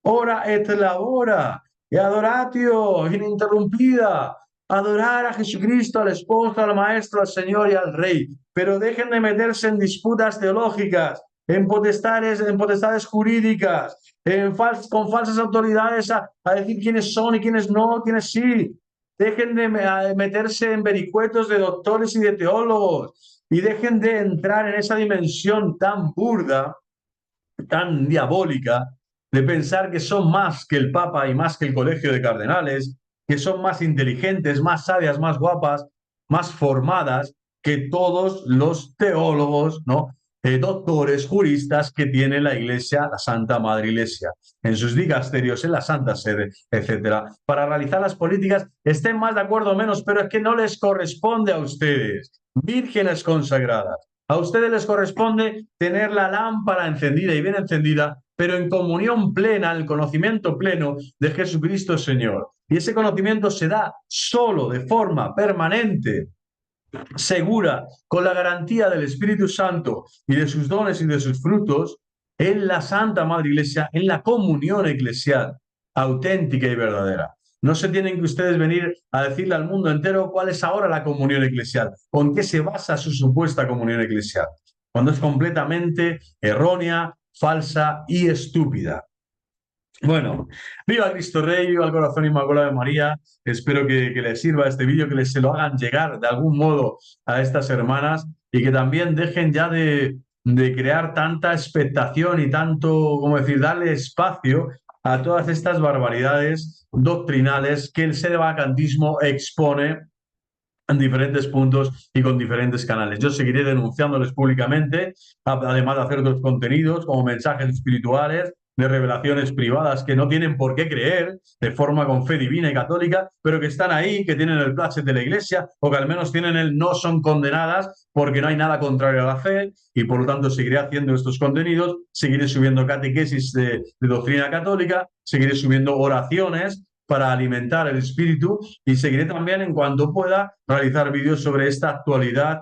Ora et labora, y adoratio ininterrumpida. Adorar a Jesucristo, al esposo, al maestro, al Señor y al Rey. Pero dejen de meterse en disputas teológicas, en potestades jurídicas, con falsas autoridades a decir quiénes son y quiénes no, quiénes sí. Dejen de meterse en vericuetos de doctores y de teólogos y dejen de entrar en esa dimensión tan burda, tan diabólica, de pensar que son más que el Papa y más que el Colegio de Cardenales, que son más inteligentes, más sabias, más guapas, más formadas que todos los teólogos, ¿no? Doctores, juristas que tiene la Iglesia, la Santa Madre Iglesia, en sus dicasterios, en la Santa Sede, etcétera, para realizar las políticas, estén más de acuerdo o menos, pero es que no les corresponde a ustedes, vírgenes consagradas. A ustedes les corresponde tener la lámpara encendida y bien encendida, pero en comunión plena, el conocimiento pleno de Jesucristo Señor. Y ese conocimiento se da solo, de forma permanente, segura, con la garantía del Espíritu Santo y de sus dones y de sus frutos, en la Santa Madre Iglesia, en la comunión eclesial, auténtica y verdadera. No se tienen que ustedes venir a decirle al mundo entero cuál es ahora la comunión eclesial, o en qué se basa su supuesta comunión eclesial, cuando es completamente errónea, falsa y estúpida. Bueno, viva Cristo Rey, viva el corazón inmaculado de María. Espero que les sirva este vídeo, que les se lo hagan llegar de algún modo a estas hermanas y que también dejen ya de crear tanta expectación y tanto, como decir, darle espacio a todas estas barbaridades doctrinales que el sedevacantismo expone en diferentes puntos y con diferentes canales. Yo seguiré denunciándoles públicamente, además de hacer otros contenidos como mensajes espirituales, de revelaciones privadas que no tienen por qué creer de forma con fe divina y católica, pero que están ahí, que tienen el placet de la Iglesia o que al menos tienen el no son condenadas porque no hay nada contrario a la fe y por lo tanto seguiré haciendo estos contenidos, seguiré subiendo catequesis de doctrina católica, seguiré subiendo oraciones para alimentar el espíritu y seguiré también en cuanto pueda realizar vídeos sobre esta actualidad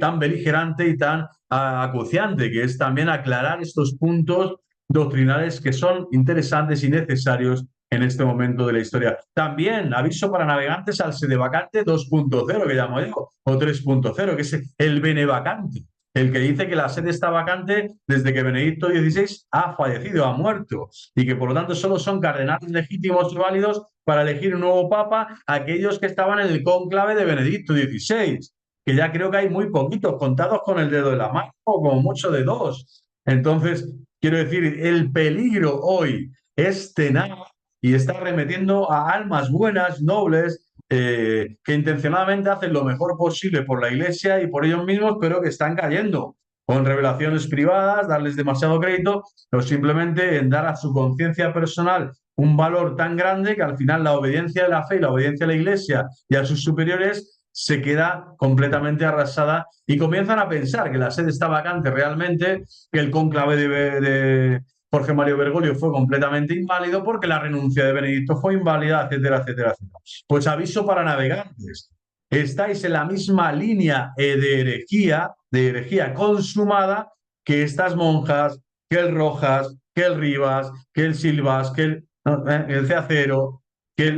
tan beligerante y tan acuciante, que es también aclarar estos puntos doctrinales que son interesantes y necesarios en este momento de la historia. También aviso para navegantes al sedevacante 2.0, que llamo yo, o 3.0, que es el benevacante, el que dice que la sede está vacante desde que Benedicto XVI ha fallecido, ha muerto, y que por lo tanto solo son cardenales legítimos y válidos para elegir un nuevo papa aquellos que estaban en el cónclave de Benedicto XVI, que ya creo que hay muy poquitos, contados con el dedo de la mano, o como mucho de dos. Entonces, quiero decir, el peligro hoy es tenaz y está remetiendo a almas buenas, nobles, que intencionadamente hacen lo mejor posible por la Iglesia y por ellos mismos, pero que están cayendo con revelaciones privadas, darles demasiado crédito, o simplemente en dar a su conciencia personal un valor tan grande que al final la obediencia de la fe y la obediencia a la Iglesia y a sus superiores se queda completamente arrasada y comienzan a pensar que la sede está vacante realmente, que el cónclave de Jorge Mario Bergoglio fue completamente inválido porque la renuncia de Benedicto fue inválida, etcétera, etcétera, etcétera. Pues aviso para navegantes. Estáis en la misma línea de herejía consumada que estas monjas, que el Rojas, que el Rivas, que el Silvas, que el Ceacero, que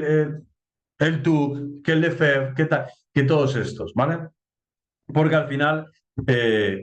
el TUC, que el Lefebvre, que todos estos, ¿vale? Porque al final,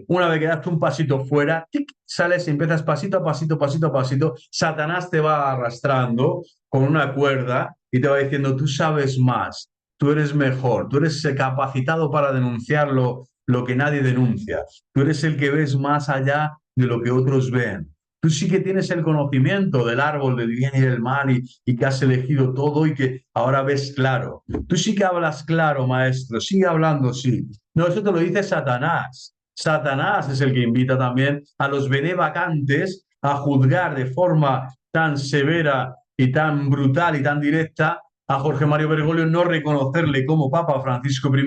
una vez que das un pasito fuera, tic, sales y empiezas pasito a pasito, pasito a pasito, Satanás te va arrastrando con una cuerda y te va diciendo, tú sabes más, tú eres mejor, tú eres capacitado para denunciar lo que nadie denuncia, tú eres el que ves más allá de lo que otros ven. Tú sí que tienes el conocimiento del árbol del bien y del mal y que has elegido todo y que ahora ves claro. Tú sí que hablas claro, maestro, sigue hablando, sí. No, eso te lo dice Satanás. Satanás es el que invita también a los benevacantes a juzgar de forma tan severa y tan brutal y tan directa a Jorge Mario Bergoglio no reconocerle como Papa Francisco I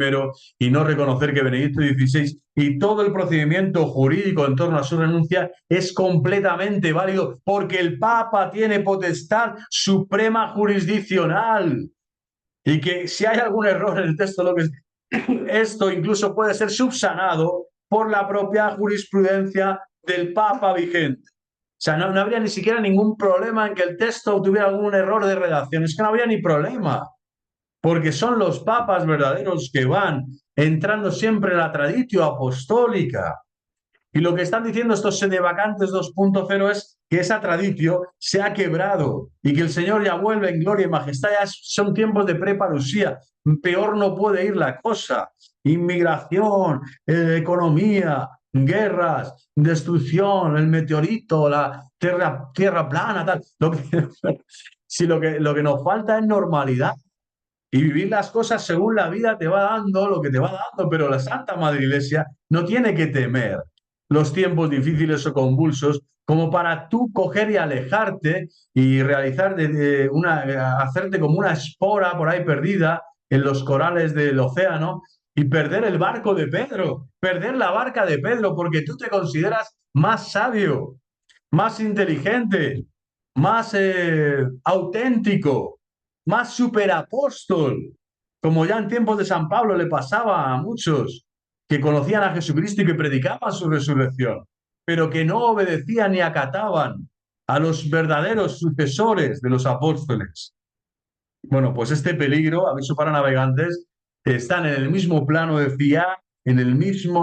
y no reconocer que Benedicto XVI y todo el procedimiento jurídico en torno a su renuncia es completamente válido porque el Papa tiene potestad suprema jurisdiccional y que si hay algún error en el texto, esto incluso puede ser subsanado por la propia jurisprudencia del Papa vigente. O sea, no habría ni siquiera ningún problema en que el texto tuviera algún error de redacción. Es que no habría ni problema, porque son los papas verdaderos que van entrando siempre en la traditio apostólica. Y lo que están diciendo estos sedevacantes 2.0 es que esa traditio se ha quebrado y que el Señor ya vuelve en gloria y majestad. Ya son tiempos de preparusía. Peor no puede ir la cosa. Inmigración, economía, guerras, destrucción, el meteorito, la tierra plana, tal. Si lo que nos falta es normalidad y vivir las cosas según la vida te va dando lo que te va dando, pero la Santa Madre Iglesia no tiene que temer los tiempos difíciles o convulsos como para tú coger y alejarte y realizar hacerte como una espora por ahí perdida en los corales del océano y perder el barco de Pedro, perder la barca de Pedro porque tú te consideras más sabio, más inteligente, más auténtico, más superapóstol, como ya en tiempos de San Pablo le pasaba a muchos que conocían a Jesucristo y que predicaban su resurrección, pero que no obedecían ni acataban a los verdaderos sucesores de los apóstoles. Bueno, pues este peligro, aviso para navegantes, están en el mismo plano de fiar, en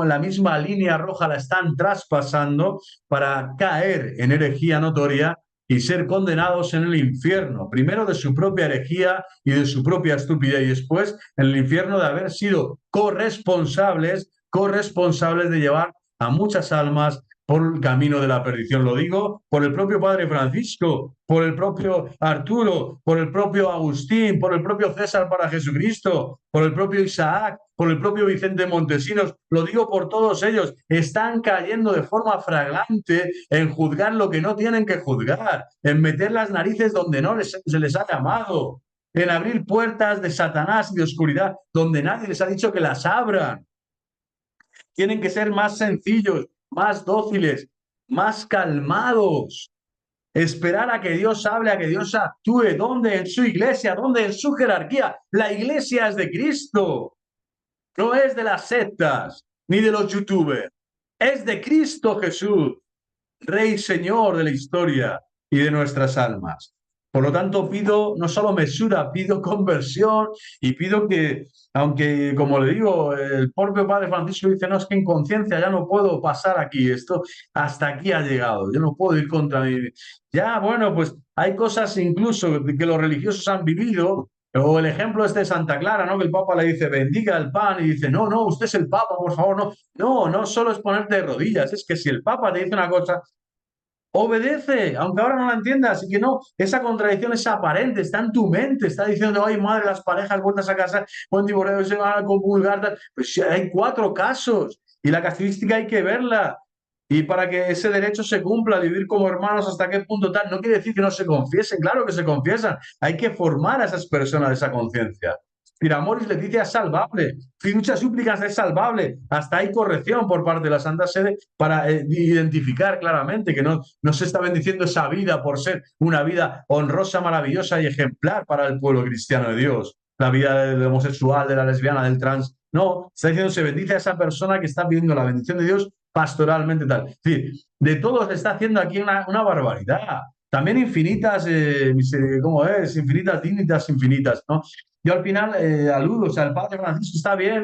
la misma línea roja la están traspasando para caer en herejía notoria y ser condenados en el infierno, primero de su propia herejía y de su propia estupidez, y después en el infierno de haber sido corresponsables de llevar a muchas almas por el camino de la perdición. Lo digo por el propio Padre Francisco, por el propio Arturo, por el propio Agustín, por el propio César para Jesucristo, por el propio Isaac, por el propio Vicente Montesinos. Lo digo por todos ellos. Están cayendo de forma flagrante en juzgar lo que no tienen que juzgar, en meter las narices donde no se les ha llamado, en abrir puertas de Satanás y de oscuridad donde nadie les ha dicho que las abran. Tienen que ser más sencillos, más dóciles, más calmados. Esperar a que Dios hable, a que Dios actúe. ¿Dónde? En su iglesia, ¿dónde? En su jerarquía. La iglesia es de Cristo. No es de las sectas, ni de los youtubers. Es de Cristo Jesús, Rey Señor de la historia y de nuestras almas. Por lo tanto, pido no solo mesura, pido conversión y pido que, aunque, como le digo, el propio Padre Francisco dice, no, es que en conciencia ya no puedo pasar aquí, esto hasta aquí ha llegado, yo no puedo ir contra mí. Ya, bueno, pues hay cosas incluso que los religiosos han vivido, o el ejemplo este de Santa Clara, ¿no? Que el Papa le dice, bendiga el pan, y dice, no, no, usted es el Papa, por favor, no. No, no solo es ponerte de rodillas, es que si el Papa te dice una cosa, obedece, aunque ahora no la entiendas, y que no, esa contradicción es aparente, está en tu mente, está diciendo, ay madre, las parejas vueltas a casa, buen divorcio, se van a comulgar, tal. Pues si hay 4 casos, y la casuística hay que verla, y para que ese derecho se cumpla, vivir como hermanos hasta qué punto tal, no quiere decir que no se confiesen, claro que se confiesan, hay que formar a esas personas de esa conciencia. Amoris Leticia es salvable, fiducia súplicas es salvable, hasta hay corrección por parte de la Santa Sede para identificar claramente que no se está bendiciendo esa vida por ser una vida honrosa, maravillosa y ejemplar para el pueblo cristiano de Dios, la vida del homosexual, de la lesbiana, del trans. No, está diciendo se bendice a esa persona que está pidiendo la bendición de Dios pastoralmente tal. Es decir, de todos está haciendo aquí una barbaridad. También infinitas, ¿cómo es? Infinitas dignitas, infinitas, ¿no? Yo al final aludo, o sea, el Padre Francisco está bien,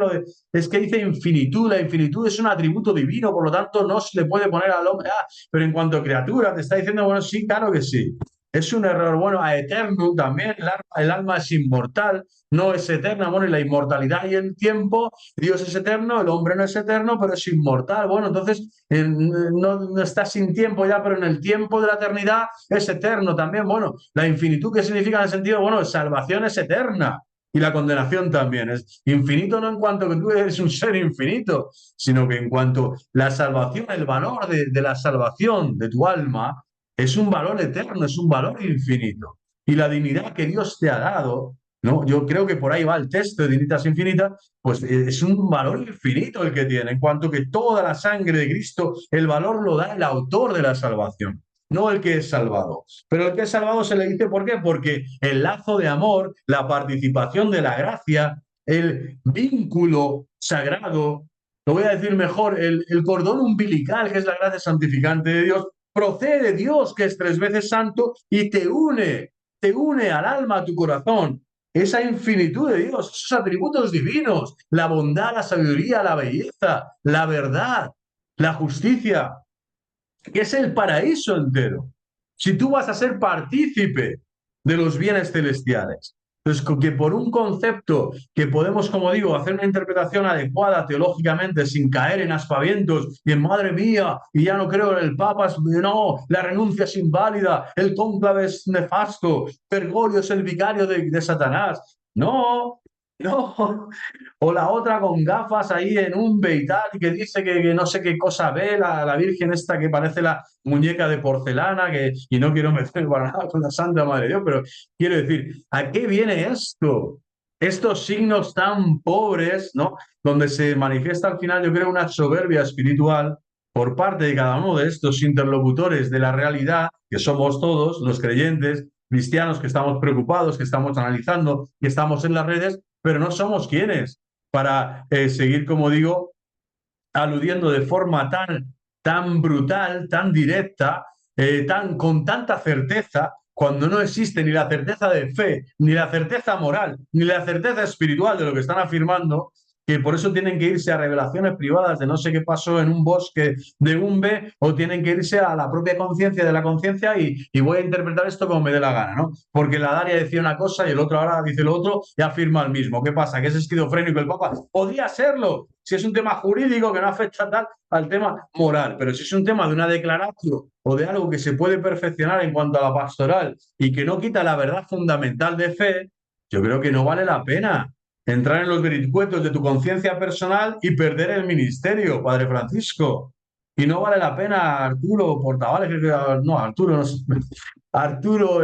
es que dice infinitud, la infinitud es un atributo divino, por lo tanto no se le puede poner al hombre, pero en cuanto a criatura, te está diciendo, bueno, sí, claro que sí. Es un error, bueno, a eterno también, el alma es inmortal, no es eterna, bueno, y la inmortalidad y el tiempo, Dios es eterno, el hombre no es eterno, pero es inmortal, bueno, entonces no está sin tiempo ya, pero en el tiempo de la eternidad es eterno también, bueno, la infinitud, ¿qué significa en el sentido? Bueno, salvación es eterna, y la condenación también es infinito, no en cuanto que tú eres un ser infinito, sino que en cuanto la salvación, el valor de la salvación de tu alma es un valor eterno, es un valor infinito. y la dignidad que Dios te ha dado, ¿no? Yo creo que por ahí va el texto de Dignitas Infinitas, pues es un valor infinito el que tiene, en cuanto que toda la sangre de Cristo, el valor lo da el autor de la salvación, no el que es salvado. Pero el que es salvado se le dice ¿por qué? Porque el lazo de amor, la participación de la gracia, el vínculo sagrado, lo voy a decir mejor, el cordón umbilical, que es la gracia santificante de Dios, procede de Dios, que es tres veces santo, y te une al alma, a tu corazón. Esa infinitud de Dios, esos atributos divinos, la bondad, la sabiduría, la belleza, la verdad, la justicia, que es el paraíso entero. Si tú vas a ser partícipe de los bienes celestiales. Entonces, que por un concepto que podemos, como digo, hacer una interpretación adecuada teológicamente sin caer en aspavientos y en madre mía, y ya no creo en el Papa, no, la renuncia es inválida, el cónclave es nefasto, Bergoglio es el vicario de Satanás. No, no, o la otra con gafas ahí en un y tal, y que dice que no sé qué cosa ve, la Virgen esta que parece la muñeca de porcelana, y no quiero meter para nada con la Santa Madre de Dios, pero quiero decir, ¿a qué viene esto? Estos signos tan pobres, ¿no? Donde se manifiesta al final, yo creo, una soberbia espiritual por parte de cada uno de estos interlocutores de la realidad, que somos todos los creyentes, cristianos que estamos preocupados, que estamos analizando, que estamos en las redes, pero no somos quienes para seguir, como digo, aludiendo de forma tan brutal, tan directa, con tanta certeza, cuando no existe ni la certeza de fe, ni la certeza moral, ni la certeza espiritual de lo que están afirmando, que por eso tienen que irse a revelaciones privadas de no sé qué pasó en un bosque de Umbe, o tienen que irse a la propia conciencia de la conciencia y voy a interpretar esto como me dé la gana, ¿no? Porque la Daria decía una cosa y el otro ahora dice lo otro y afirma el mismo. ¿Qué pasa? ¿Que es esquizofrénico el Papa? Podría serlo, si es un tema jurídico que no afecta tal al tema moral, pero si es un tema de una declaración o de algo que se puede perfeccionar en cuanto a la pastoral y que no quita la verdad fundamental de fe, yo creo que no vale la pena entrar en los vericuetos de tu conciencia personal y perder el ministerio, Padre Francisco. Y no vale la pena, Arturo Portavales, no, Arturo, no sé, Arturo,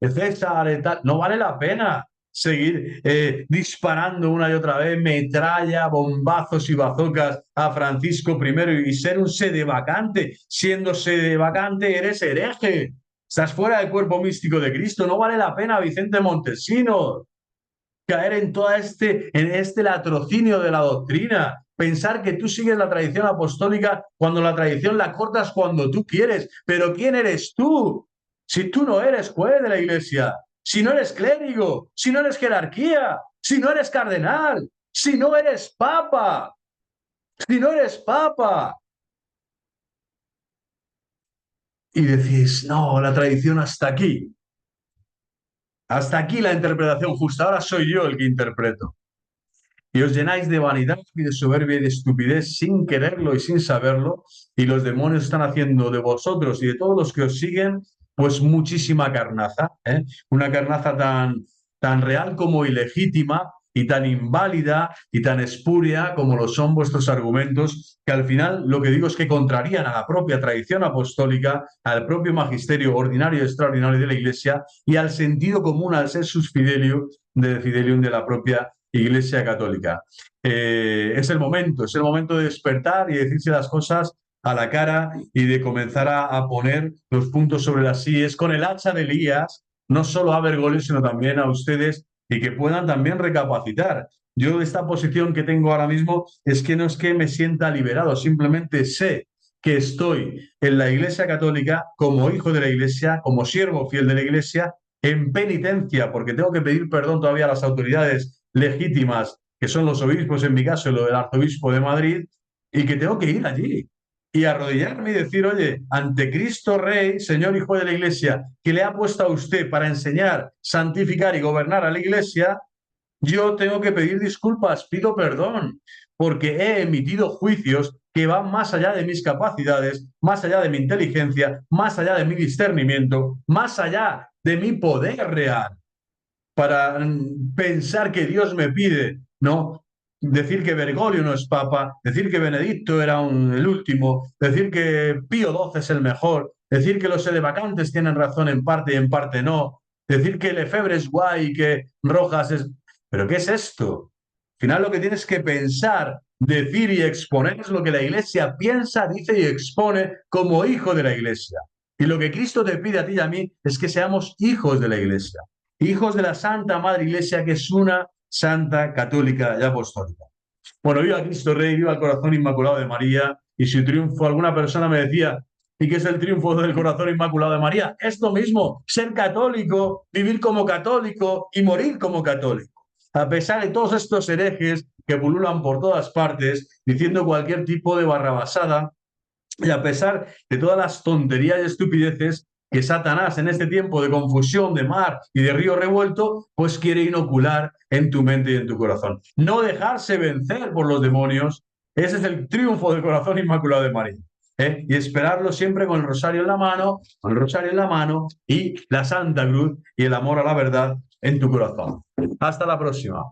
César, tal, no vale la pena seguir disparando una y otra vez metralla, bombazos y bazocas a Francisco I y ser un sedevacante. Siendo sedevacante eres hereje. Estás fuera del cuerpo místico de Cristo. No vale la pena, Vicente Montesinos, caer en este latrocinio de la doctrina. Pensar que tú sigues la tradición apostólica cuando la tradición la cortas cuando tú quieres. Pero ¿quién eres tú? Si tú no eres juez de la iglesia, si no eres clérigo, si no eres jerarquía, si no eres cardenal, si no eres papa, si no eres papa. Y decís, no, la tradición hasta aquí. Hasta aquí la interpretación justa. Ahora soy yo el que interpreto. Y os llenáis de vanidad y de soberbia y de estupidez sin quererlo y sin saberlo, y los demonios están haciendo de vosotros y de todos los que os siguen, pues muchísima carnaza, ¿eh? Una carnaza tan real como ilegítima y tan inválida y tan espuria como lo son vuestros argumentos, que al final lo que digo es que contrarían a la propia tradición apostólica, al propio magisterio ordinario y extraordinario de la Iglesia y al sentido común, al ser sus fidelium de la propia Iglesia Católica. Es el momento de despertar y decirse las cosas a la cara y de comenzar a poner los puntos sobre las sillas con el hacha de Elías, no solo a Bergoglio, sino también a ustedes y que puedan también recapacitar. Yo esta posición que tengo ahora mismo es que no es que me sienta liberado, simplemente sé que estoy en la Iglesia Católica como hijo de la Iglesia, como siervo fiel de la Iglesia, en penitencia, porque tengo que pedir perdón todavía a las autoridades legítimas, que son los obispos, en mi caso, lo del arzobispo de Madrid, y que tengo que ir allí y arrodillarme y decir, oye, ante Cristo Rey, Señor Hijo de la Iglesia, que le ha puesto a usted para enseñar, santificar y gobernar a la Iglesia, yo tengo que pedir disculpas, pido perdón, porque he emitido juicios que van más allá de mis capacidades, más allá de mi inteligencia, más allá de mi discernimiento, más allá de mi poder real para pensar que Dios me pide, ¿no? Decir que Bergoglio no es papa, decir que Benedicto era el último, decir que Pío XII es el mejor, decir que los sedevacantes tienen razón en parte y en parte no. decir que Lefebvre es guay y que Rojas es... ¿Pero qué es esto? Al final lo que tienes que pensar, decir y exponer es lo que la Iglesia piensa, dice y expone como hijo de la Iglesia. Y lo que Cristo te pide a ti y a mí es que seamos hijos de la Iglesia, hijos de la Santa Madre Iglesia, que es una santa, católica y apostólica. Bueno, viva Cristo Rey, viva el corazón inmaculado de María, y su triunfo, alguna persona me decía, ¿y qué es el triunfo del corazón inmaculado de María? Es lo mismo, ser católico, vivir como católico y morir como católico. A pesar de todos estos herejes que pululan por todas partes, diciendo cualquier tipo de barrabasada, y a pesar de todas las tonterías y estupideces que Satanás en este tiempo de confusión, de mar y de río revuelto, pues quiere inocular en tu mente y en tu corazón. No dejarse vencer por los demonios, ese es el triunfo del corazón inmaculado de María. Y esperarlo siempre con el rosario en la mano, con el rosario en la mano y la Santa Cruz y el amor a la verdad en tu corazón. Hasta la próxima.